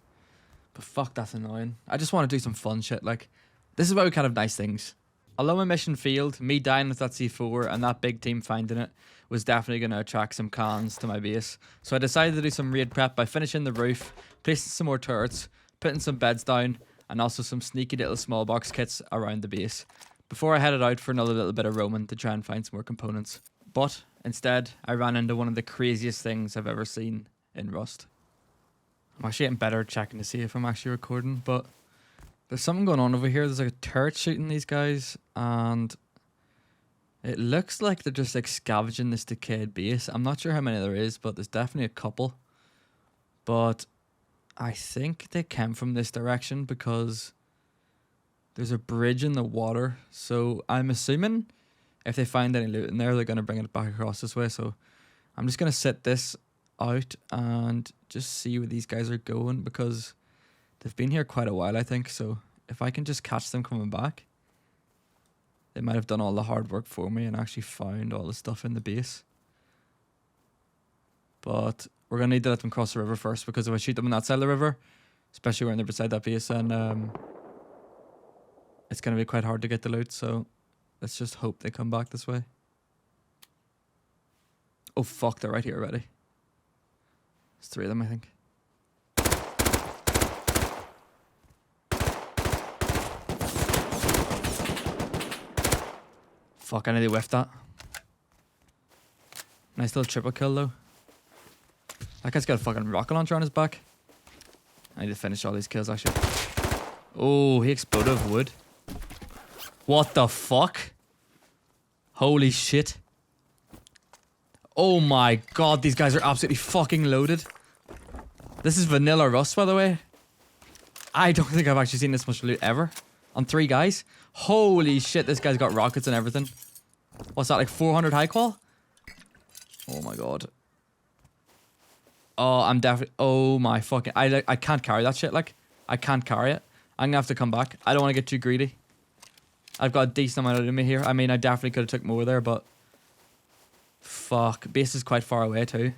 But fuck, that's annoying. I just want to do some fun shit. Like, this is why we kind of nice things. Although my mission failed, me dying with that C4 and that big team finding it was definitely going to attract some cans to my base. So I decided to do some raid prep by finishing the roof, placing some more turrets, putting some beds down, and also some sneaky little small box kits around the base, before I headed out for another little bit of roaming to try and find some more components. But instead, I ran into one of the craziest things I've ever seen in Rust. I'm actually getting better at checking to see if I'm actually recording, but there's something going on over here. There's like a turret shooting these guys, and it looks like they're just like scavenging this decayed base. I'm not sure how many there is, but there's definitely a couple. But I think they came from this direction because there's a bridge in the water. So I'm assuming if they find any loot in there, they're going to bring it back across this way. So I'm just going to set this out and just see where these guys are going, because they've been here quite a while, I think. So if I can just catch them coming back, they might have done all the hard work for me and actually found all the stuff in the base. But we're going to need to let them cross the river first, because if I shoot them on that side of the river, especially when they're beside that base, and it's going to be quite hard to get the loot. So let's just hope they come back this way. Oh fuck, they're right here already. There's 3 of them, I think. Fuck, I nearly whiffed that. Nice little triple kill though. That guy's got a fucking rocket launcher on his back. I need to finish all these kills actually. Oh, he exploded with wood. What the fuck? Holy shit. Oh my god, these guys are absolutely fucking loaded. This is vanilla Rust, by the way. I don't think I've actually seen this much loot ever. On 3 guys. Holy shit, this guy's got rockets and everything. What's that, like 400 high qual? Oh my god. Oh, I'm definitely... Oh my fucking... I can't carry that shit, like. I can't carry it. I'm gonna have to come back. I don't want to get too greedy. I've got a decent amount of me here. I mean, I definitely could have took more there, but... Fuck. Base is quite far away, too.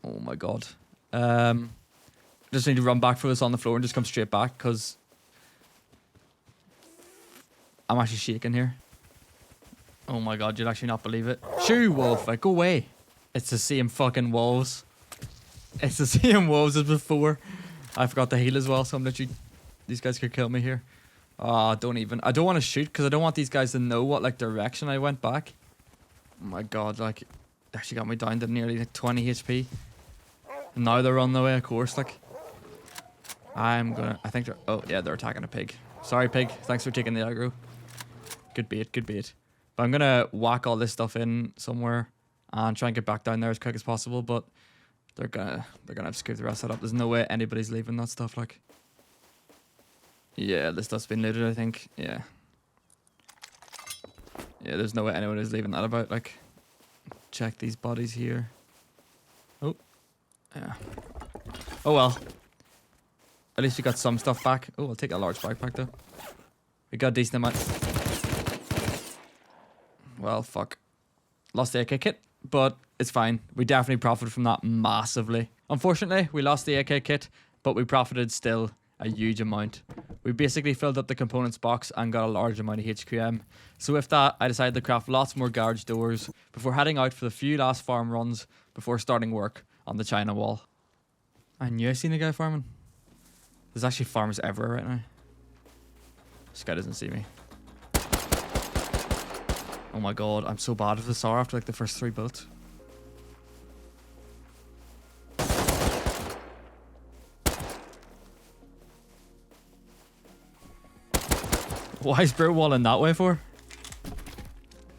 Oh my god. Just need to run back for this on the floor and just come straight back, because... I'm actually shaking here. Oh my god, you'd actually not believe it. Shoo, wolf, like, go away. It's the same fucking wolves. It's the same wolves as before. I forgot to heal as well, so I'm literally... These guys could kill me here. Oh, don't even... I don't want to shoot, because I don't want these guys to know what, like, direction I went back. Oh my god, like... They actually got me down to nearly, like, 20 HP. And now they're on the way, of course, like... I'm gonna... I think they're... Oh, yeah, they're attacking a pig. Sorry, pig. Thanks for taking the aggro. Good bait, good bait. But I'm gonna whack all this stuff in somewhere and try and get back down there as quick as possible. But they're gonna have to scoop the rest of that up. There's no way anybody's leaving that stuff. Like, yeah, this stuff's been looted. I think. Yeah. Yeah, there's no way anyone is leaving that about. Like, check these bodies here. Oh, yeah. Oh well. At least we got some stuff back. Oh, I'll take a large backpack though. We got a decent amount. Well, fuck. Lost the AK kit, but it's fine. We definitely profited from that massively. Unfortunately, we lost the AK kit, but we profited still a huge amount. We basically filled up the components box and got a large amount of HQM. So with that, I decided to craft lots more garage doors before heading out for the few last farm runs before starting work on the China wall. I knew I seen a guy farming. There's actually farms everywhere right now. This guy doesn't see me. Oh my god, I'm so bad with the SAR after like the first 3 bullets. Why is Bro walling that way for?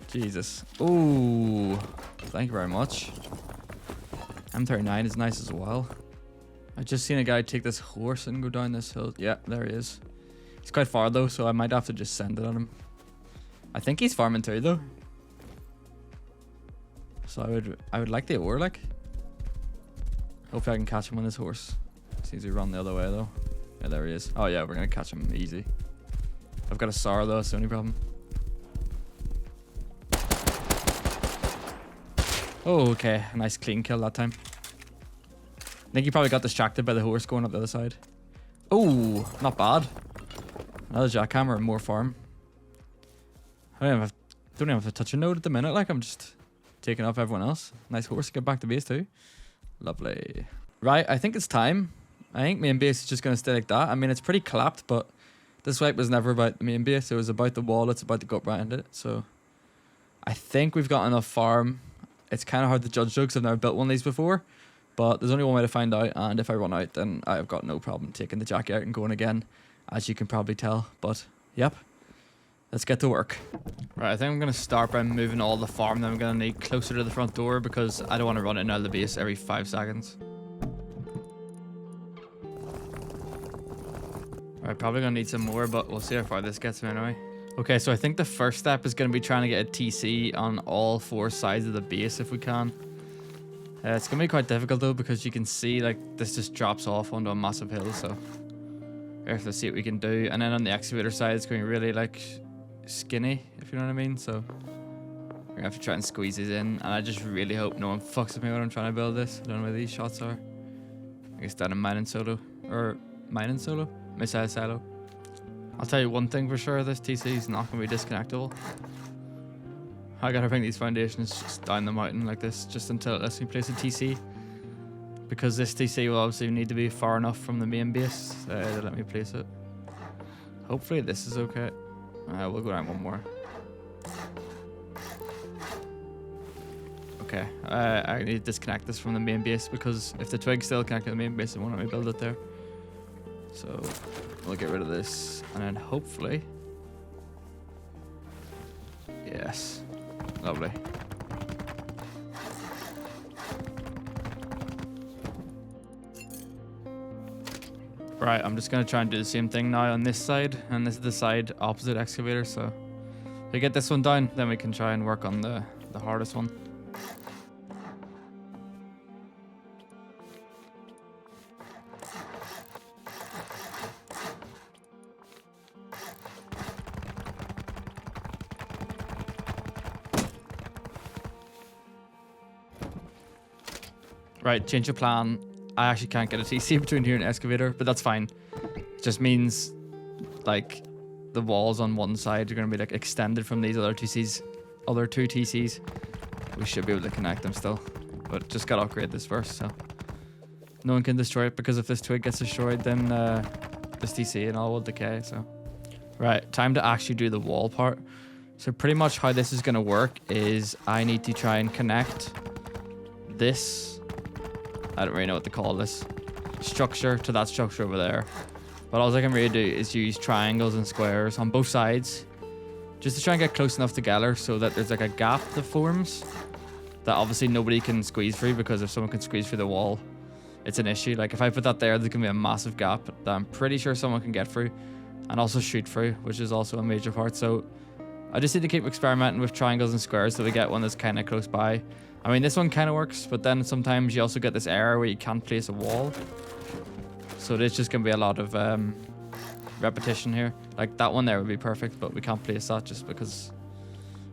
Jesus. Ooh, thank you very much. M39 is nice as well. I just seen a guy take this horse and go down this hill. Yeah, there he is. He's quite far though, so I might have to just send it on him. I think he's farming too though. So I would like the ore, like. Hopefully I can catch him on this horse. Seems to run the other way though. Yeah, there he is. Oh yeah, we're gonna catch him easy. I've got a SAR though, that's the only problem. Oh, okay. A nice clean kill that time. I think he probably got distracted by the horse going up the other side. Oh, not bad. Another jackhammer and more farm. I don't even have to touch a node at the minute. Like, I'm just taking off everyone else. Nice horse to get back to base too. Lovely. Right, I think it's time. I think main base is just going to stay like that. I mean, it's pretty clapped, but this wipe was never about the main base. It was about the wall. It's about to go up around it. So I think we've got enough farm. It's kind of hard to judge though because I've never built one of these before. But there's only one way to find out, and if I run out, then I've got no problem taking the jacket out and going again, as you can probably tell. But, yep, let's get to work. Right, I think I'm going to start by moving all the farm that I'm going to need closer to the front door, because I don't want to run in and out of the base every 5 seconds. Right, probably going to need some more, but we'll see how far this gets me anyway. Okay, so I think the first step is going to be trying to get a TC on all 4 sides of the base if we can. It's going to be quite difficult though, because you can see like this just drops off onto a massive hill, so we have to see what we can do. And then on the excavator side, it's going to be really like skinny, if you know what I mean. So we're going to have to try and squeeze these in, and I just really hope no one fucks with me when I'm trying to build this. I don't know where these shots are. I guess down in mining solo, or mining solo? Missile silo. I'll tell you one thing for sure, this TC is not going to be disconnectable. I gotta bring these foundations just down the mountain like this, just until it lets me place a TC. Because this TC will obviously need to be far enough from the main base to let me place it. Hopefully this is okay. We'll go down one more. Okay, I need to disconnect this from the main base, because if the twig's still connected to the main base, it won't let me build it there. So we'll get rid of this, and then hopefully... Yes. Lovely. Right, I'm just going to try and do the same thing now on this side, and this is the side opposite excavator, so if we get this one down, then we can try and work on the hardest one. Right, change of plan. I actually can't get a TC between here and excavator, but that's fine. It just means like the walls on one side are going to be like extended from these other TCs, other 2 TCs. We should be able to connect them still, but just gotta upgrade this first, so no one can destroy it, because if this twig gets destroyed, then this TC and all will decay. So right, time to actually do the wall part. So pretty much how this is going to work is I need to try and connect this, I don't really know what to call this, structure to that structure over there. But all I can really do is use triangles and squares on both sides just to try and get close enough together so that there's like a gap that forms that obviously nobody can squeeze through, because if someone can squeeze through the wall, it's an issue. Like if I put that there, there's gonna be a massive gap that I'm pretty sure someone can get through and also shoot through, which is also a major part. So I just need to keep experimenting with triangles and squares so we get one that's kind of close by. I mean, this one kind of works, but then sometimes you also get this error where you can't place a wall. So there's just gonna be a lot of repetition here. Like that one there would be perfect, but we can't place that just because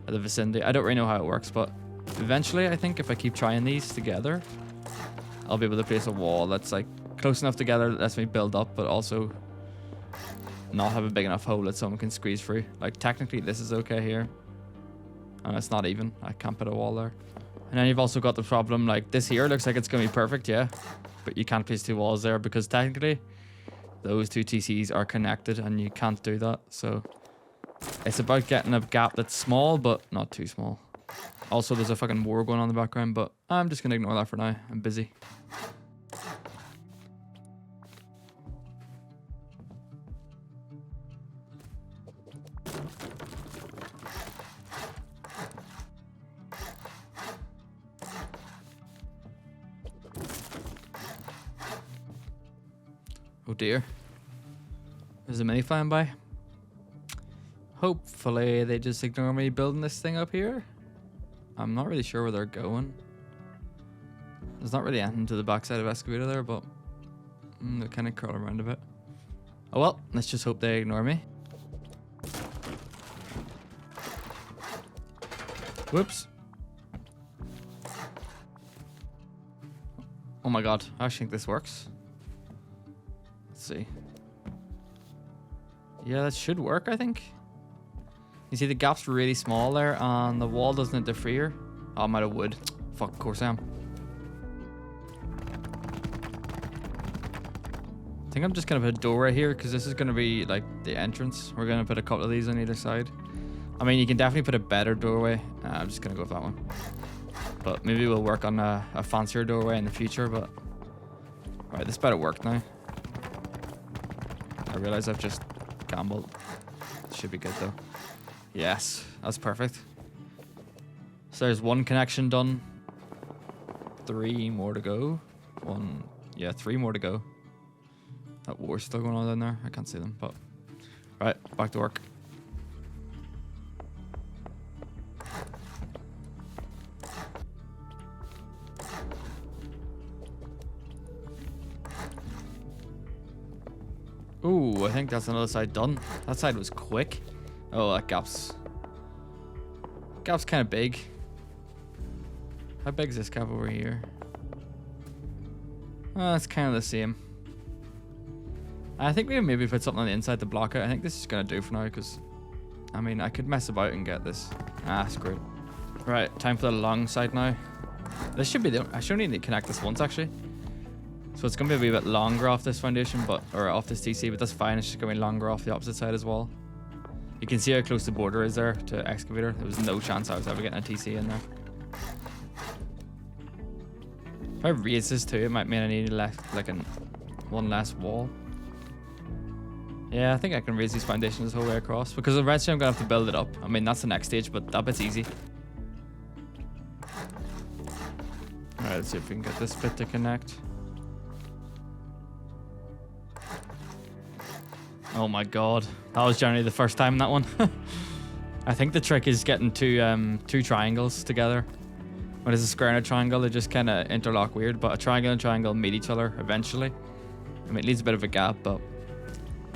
of the vicinity. I don't really know how it works, but eventually I think if I keep trying these together, I'll be able to place a wall that's like close enough together that lets me build up, but also not have a big enough hole that someone can squeeze through. Like technically this is okay here, and it's not even. I can't put a wall there. And then you've also got the problem, like this here looks like it's gonna be perfect, yeah, but you can't place two walls there because technically those two TCs are connected and you can't do that. So it's about getting a gap that's small but not too small. Also, there's a fucking war going on in the background, but I'm just gonna ignore that for now. I'm busy. Oh dear. There's a mini flying by. Hopefully they just ignore me building this thing up here. I'm not really sure where they're going. There's not really anything to the backside of Escalating there, but they kind of curl around a bit. Oh well, let's just hope they ignore me. Whoops. Oh my god, I actually think this works. Let's see. Yeah, that should work, I think. You see the gap's really small there and the wall doesn't interfere. Oh, I'm out of wood. Fuck, of course I am. I think I'm just gonna put a door right here because this is gonna be like the entrance. We're gonna put a couple of these on either side. I mean, you can definitely put a better doorway. I'm just gonna go with that one. But maybe we'll work on a fancier doorway in the future, but... Alright, this better work now. I realize I've just gambled. Should be good though. Yes, that's perfect. So there's one connection done. 3 more to go. Yeah, 3 more to go. That war's still going on down there. I can't see them, but... Right, back to work. Ooh, I think that's another side done. That side was quick. Oh, that gap's kind of big. How big is this gap over here? Oh, it's kind of the same. I think we can maybe put something on the inside to block it. I think this is gonna do for now because, I mean, I could mess about and get this. Ah, screw it. Right, time for the long side now. This should be the... I should only need to connect this once actually. So it's gonna be a wee bit longer off this foundation, or off this TC, but that's fine. It's just gonna be longer off the opposite side as well. You can see how close the border is there to excavator. There was no chance I was ever getting a TC in there. If I raise this too, it might mean I need one less wall. Yeah, I think I can raise these foundations the whole way across because eventually I'm gonna have to build it up. I mean, that's the next stage, but that bit's easy. Alright, let's see if we can get this bit to connect. Oh my god, that was generally the first time that one. I think the trick is getting two triangles together. When it's a square and a triangle, they just kind of interlock weird, but a triangle and triangle meet each other eventually. I mean, it leaves a bit of a gap, but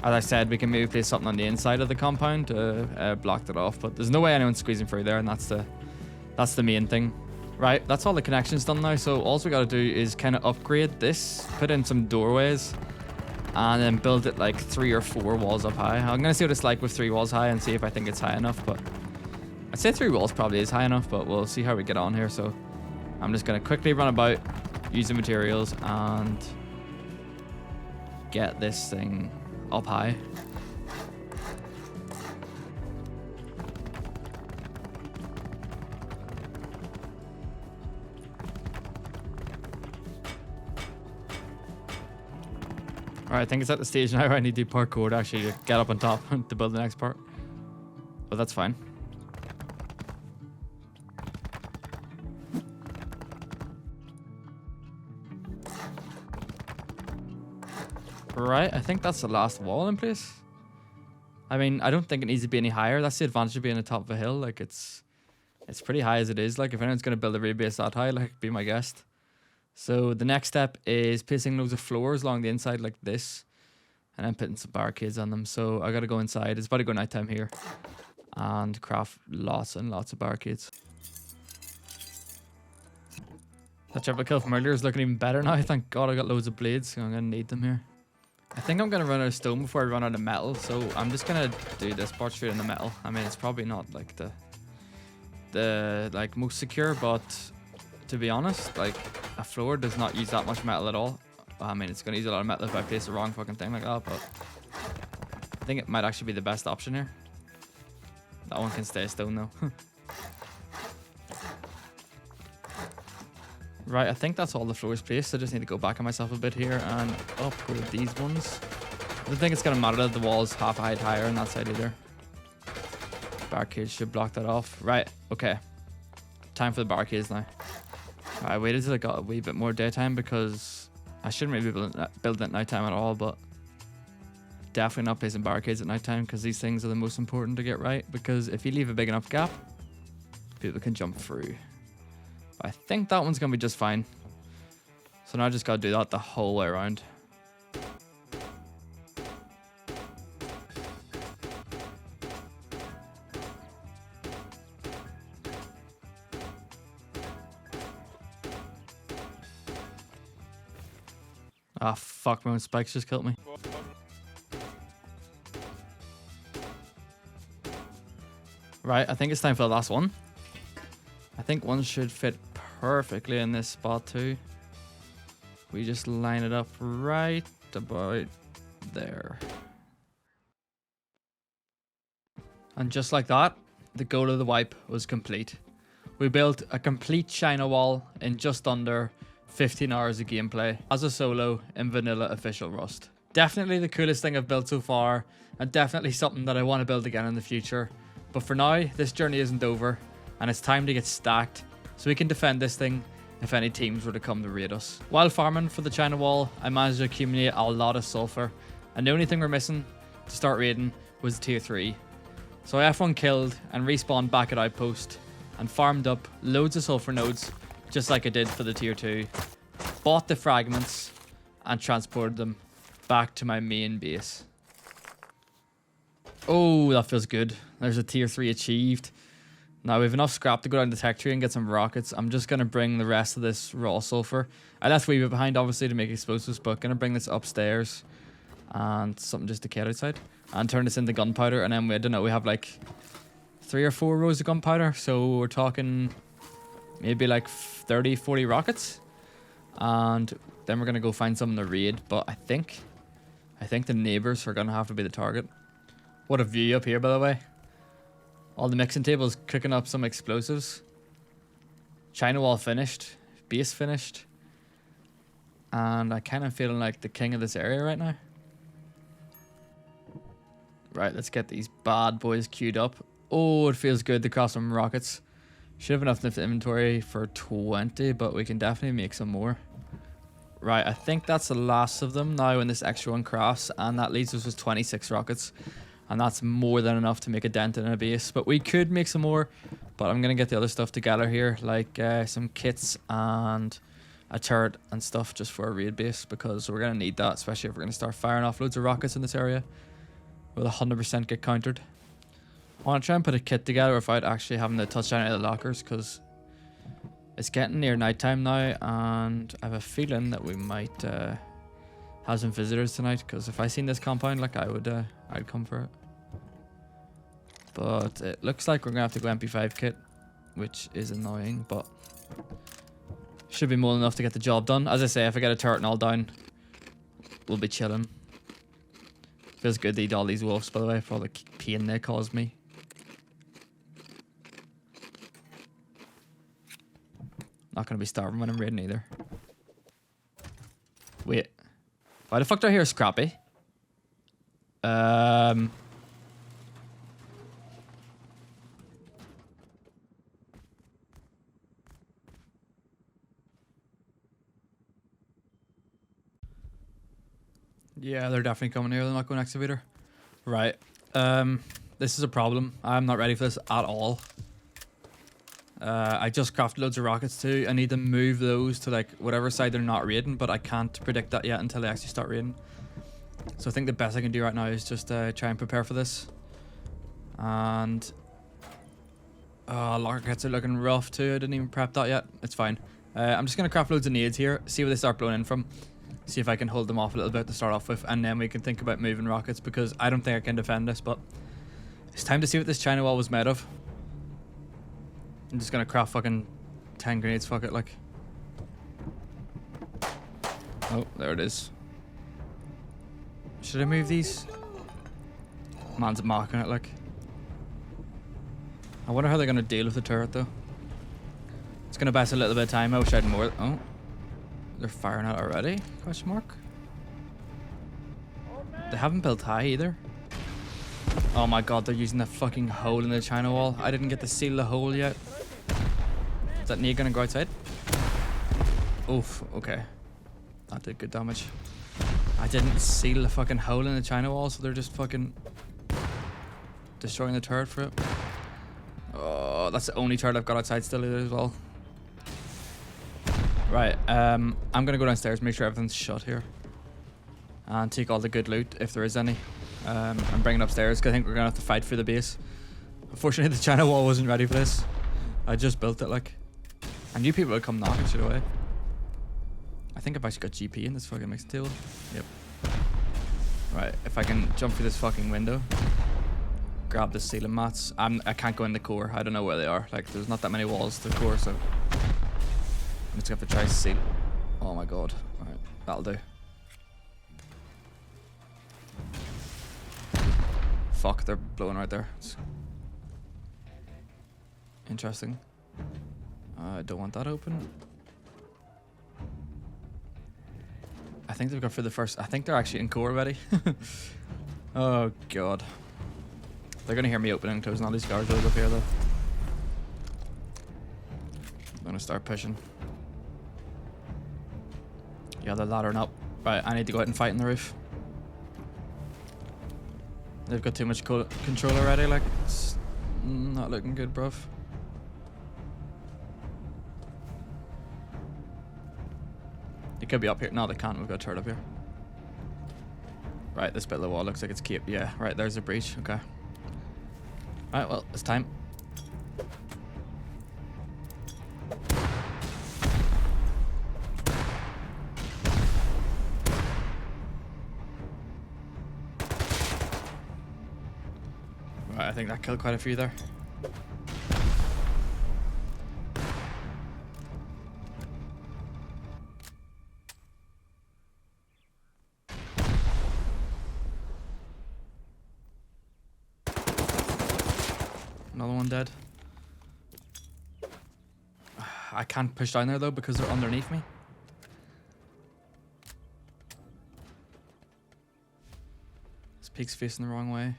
as I said, we can maybe place something on the inside of the compound to block that off, but there's no way anyone's squeezing through there, and that's the main thing. Right, that's all the connections done now, so all we gotta do is kind of upgrade this, put in some doorways, and then build it like 3 or 4 walls up high. I'm gonna see what it's like with 3 walls high and see if I think it's high enough, but I'd say 3 walls probably is high enough, but we'll see how we get on here. So I'm just gonna quickly run about, use the materials, and get this thing up high. Alright, I think it's at the stage now where I need to do parkour to actually get up on top to build the next part. But that's fine. Right, I think that's the last wall in place. I mean, I don't think it needs to be any higher. That's the advantage of being on the top of a hill. Like, it's pretty high as it is. Like, if anyone's going to build a real base that high, like, be my guest. So the next step is placing loads of floors along the inside like this. And then putting some barricades on them. So I got to go inside. It's about to go nighttime here. And craft lots and lots of barricades. That triple kill from earlier is looking even better now. Thank God I got loads of blades. So I'm going to need them here. I think I'm going to run out of stone before I run out of metal. So I'm just going to do this part straight in the metal. I mean, it's probably not like the like most secure, but to be honest, like a floor does not use that much metal at all. I mean, it's going to use a lot of metal if I place the wrong fucking thing like that, but I think it might actually be the best option here. That one can stay stone though. Right, I think that's all the floors placed. I just need to go back on myself a bit here and upgrade these ones. I don't think it's going to matter that the wall's half a height higher on that side either. Barricades should block that off. Right, okay. Time for the barricades now. I waited till I got a wee bit more daytime because I shouldn't really be building at nighttime at all, but definitely not placing barricades at nighttime because these things are the most important to get right, because if you leave a big enough gap, people can jump through. But I think that one's going to be just fine. So now I just got to do that the whole way around. Ah, fuck, my own spikes just killed me. Right, I think it's time for the last one. I think one should fit perfectly in this spot too. We just line it up right about there. And just like that, the goal of the wipe was complete. We built a complete China wall in just under 15 hours of gameplay as a solo in vanilla official Rust. Definitely the coolest thing I've built so far, and definitely something that I want to build again in the future. But for now, this journey isn't over, and it's time to get stacked so we can defend this thing if any teams were to come to raid us. While farming for the China wall, I managed to accumulate a lot of sulfur, and the only thing we're missing to start raiding was tier 3. So I F1 killed and respawned back at Outpost and farmed up loads of sulfur nodes just like I did for the tier 2, bought the fragments and transported them back to my main base. Oh, that feels good. There's a tier 3 achieved. Now we have enough scrap to go down the tech tree and get some rockets. I'm just going to bring the rest of this raw sulfur. I left a wee bit behind obviously to make explosives, but going to bring this upstairs and something just to get outside and turn this into gunpowder. And then I don't know, we have like 3 or 4 rows of gunpowder. So we're talking maybe like 30, 40 rockets. And then we're going to go find some in the raid. But I think the neighbors are going to have to be the target. What a view up here, by the way. All the mixing tables cooking up some explosives. China wall finished. Base finished. And I kind of feeling like the king of this area right now. Right, let's get these bad boys queued up. Oh, it feels good to cross some rockets. Should have enough inventory for 20, but we can definitely make some more. Right, I think that's the last of them now when this extra one crafts, and that leaves us with 26 rockets. And that's more than enough to make a dent in a base. But we could make some more, but I'm going to get the other stuff together here, like some kits and a turret and stuff just for a raid base, because we're going to need that, especially if we're going to start firing off loads of rockets in this area. Will 100% get countered. I want to try and put a kit together without actually having to touch any of the lockers, because it's getting near nighttime now, and I have a feeling that we might have some visitors tonight, because if I seen this compound, like I'd come for it. But it looks like we're gonna have to go MP5 kit, which is annoying, but should be more than enough to get the job done. As I say, if I get a turret and all down, we'll be chilling. Feels good to eat all these wolves, by the way, for all the pain they caused me. Not gonna be starving when I'm raiding either. Wait. Why the fuck do I hear Scrappy? Yeah, they're definitely coming here. They're not going excavator. Right. This is a problem. I'm not ready for this at all. I just crafted loads of rockets too. I need to move those to like whatever side they're not raiding, but I can't predict that yet until they actually start raiding. So I think the best I can do right now is just try and prepare for this. And rockets are looking rough too. I didn't even prep that yet. It's fine. I'm just gonna craft loads of nades here, see where they start blowing in from. See if I can hold them off a little bit to start off with, and then we can think about moving rockets, because I don't think I can defend this, but it's time to see what this China wall was made of. I'm just gonna craft fucking 10 grenades, fuck it, like. Oh, there it is. Should I move these? Man's marking it, like. I wonder how they're gonna deal with the turret, though. It's gonna buy us a little bit of time. I wish I had more. Oh. They're firing out already? Question mark. They haven't built high either. Oh my god, they're using the fucking hole in the China wall. I didn't get to seal the hole yet. Is that knee gonna go outside? Oof, okay. That did good damage. I didn't seal the fucking hole in the China wall, so they're just fucking destroying the turret for it. Oh, that's the only turret I've got outside still as well. Right, I'm gonna go downstairs, make sure everything's shut here. And take all the good loot, if there is any. And bring it upstairs, because I think we're gonna have to fight for the base. Unfortunately, the China wall wasn't ready for this. I just built it, like. I knew people would come knocking shit away. I think I've actually got GP in this fucking mixing table. Yep. Right, if I can jump through this fucking window. Grab the ceiling mats. I can't go in the core. I don't know where they are. Like, there's not that many walls to the core, so I'm just gonna have to try to seal. Oh my god. Alright, that'll do. Fuck, they're blowing right there. It's interesting. I don't want that open. I think they've got for the first. I think they're actually in core already. Oh god. They're gonna hear me opening and closing all these guard doors up here though. I'm gonna start pushing. Yeah, they're laddering up. Right, I need to go out and fight in the roof. They've got too much control already, like, it's not looking good, bruv. They could be up here. No, they can't. We've got a turret up here. Right, this bit of the wall looks like it's keep. Yeah, right, there's a breach. Okay. Alright, well, it's time. Right, I think that killed quite a few there. Another one dead. I can't push down there though because they're underneath me. This peak's facing the wrong way.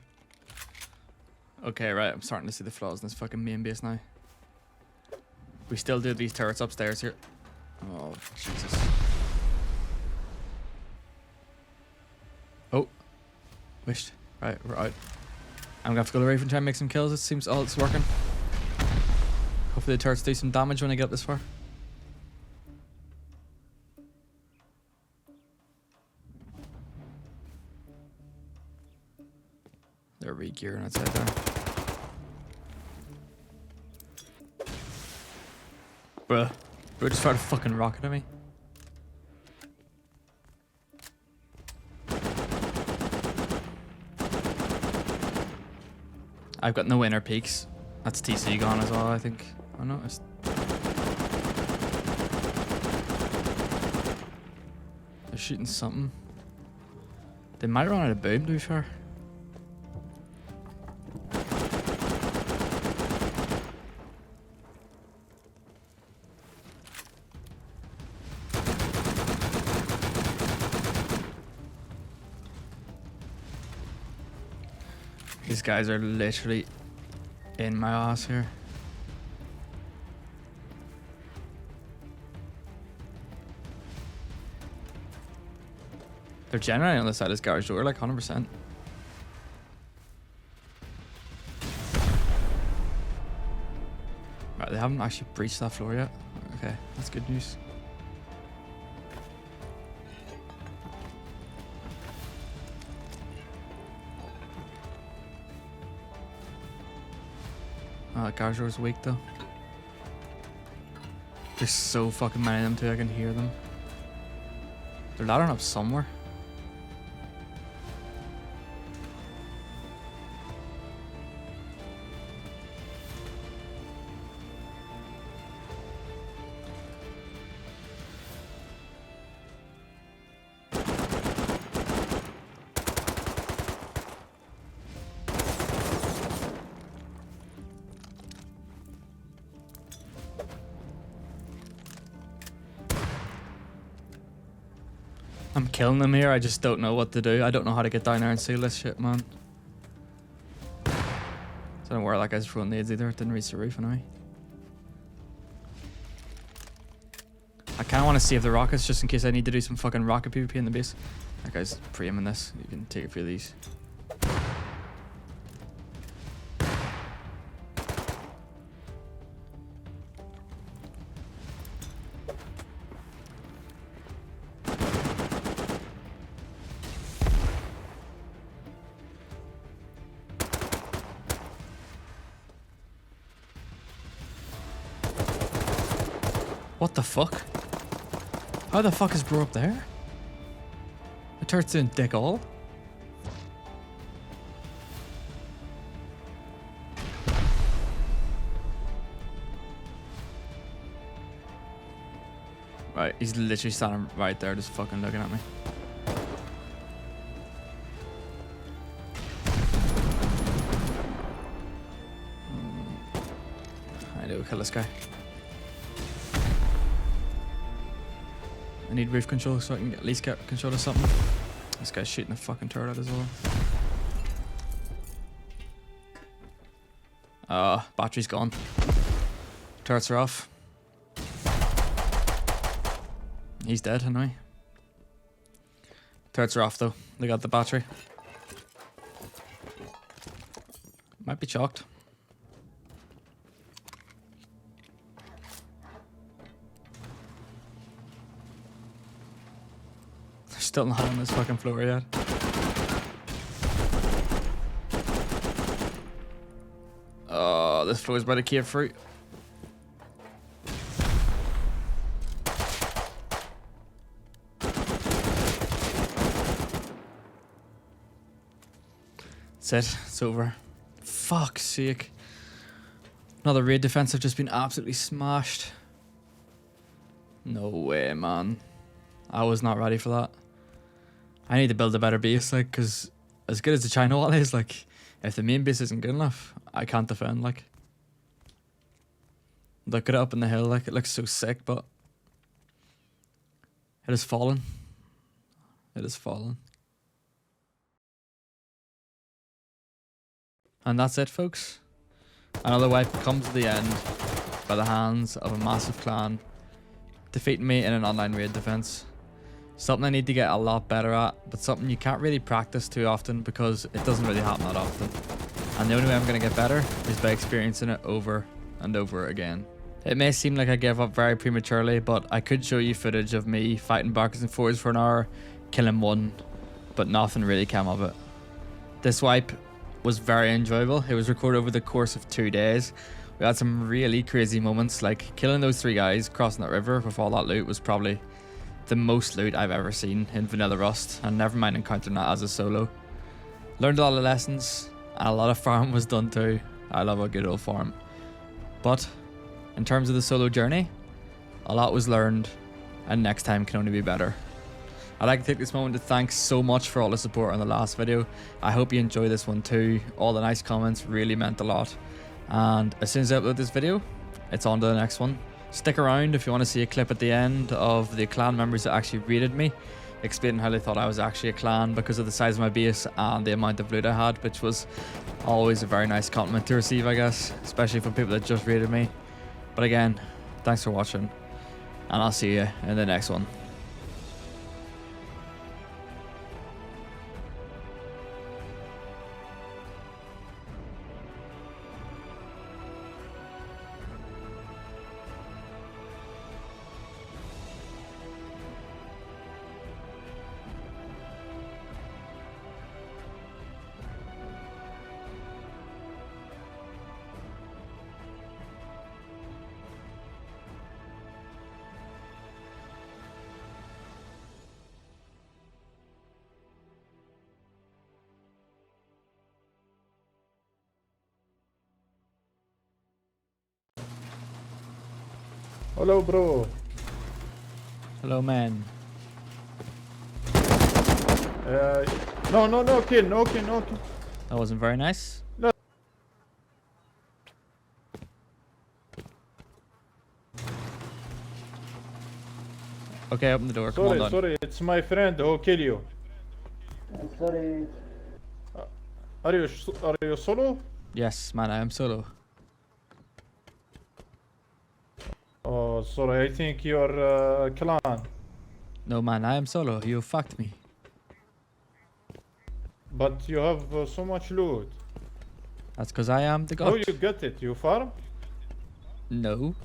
Okay, right, I'm starting to see the flaws in this fucking main base now. We still do these turrets upstairs here. Oh, Jesus. Oh. Wished. Right, we're out. I'm gonna have to go to the roof and try and make some kills. It seems all it's working. Hopefully the turrets do some damage when I get up this far. They're re-gearing outside there. Bruh. Bro just fired a fucking rocket at me. I've got no inner peaks. That's TC gone as well, I think. I noticed. They're shooting something. They might run out of boom, to be fair. These guys are literally in my ass here. They're generally on the side of this garage door, like 100%. Right, they haven't actually breached that floor yet. Okay, that's good news. Oh, that garage door's weak though. There's so fucking many of them too, I can hear them. They're laddering up somewhere. I'm killing them here, I just don't know what to do. I don't know how to get down there and seal this shit, man. I don't know where that guy's throwing nades either. It didn't reach the roof anyway. I kinda wanna save the rockets just in case I need to do some fucking rocket PvP in the base. That guy's pre-aiming this. You can take a few of these. What the fuck? How the fuck is bro up there? The turret's in dick all. Right, he's literally standing right there just fucking looking at me. I need to kill this guy. I need roof control so I can at least get control of something. This guy's shooting the fucking turret out as well. Battery's gone. Turrets are off. He's dead, anyway. Turrets are off though. They got the battery. Might be chalked. Still not on this fucking floor yet. Oh, this floor is by the cave fruit. That's it. It's over. Fuck's sake. Another raid defense have just been absolutely smashed. No way, man. I was not ready for that. I need to build a better base, like, because as good as the China wall is, like, if the main base isn't good enough, I can't defend, like. Look at it up in the hill, like, it looks so sick, but it has fallen. It has fallen. And that's it, folks. Another wipe comes to the end by the hands of a massive clan, defeating me in an online raid defense. Something I need to get a lot better at, but something you can't really practice too often because it doesn't really happen that often. And the only way I'm going to get better is by experiencing it over and over again. It may seem like I gave up very prematurely, but I could show you footage of me fighting backwards and forwards for an hour, killing one, but nothing really came of it. This wipe was very enjoyable. It was recorded over the course of 2 days. We had some really crazy moments, like killing those 3 guys crossing that river with all that loot was probably the most loot I've ever seen in Vanilla Rust, and never mind encountering that as a solo. Learned a lot of lessons, and a lot of farm was done too. I love a good old farm. But in terms of the solo journey, a lot was learned, and next time can only be better. I'd like to take this moment to thank so much for all the support on the last video. I hope you enjoy this one too. All the nice comments really meant a lot. And as soon as I upload this video, it's on to the next one. Stick around if you want to see a clip at the end of the clan members that actually raided me, explaining how they thought I was actually a clan because of the size of my base and the amount of loot I had, which was always a very nice compliment to receive, I guess, especially from people that just raided me. But again, thanks for watching, and I'll see you in the next one. Hello, bro. Hello, man. No, no, no kill, no kill, no kill. That wasn't very nice. No. Okay, open the door. Come on, Sorry, then. sorry, it's my friend who kill you. Sorry. Are you solo? Yes, man, I am solo. Oh, sorry, I think you're clan. No, man, I am solo. You fucked me. But you have so much loot. That's because I am the How god. you get it? You farm? No.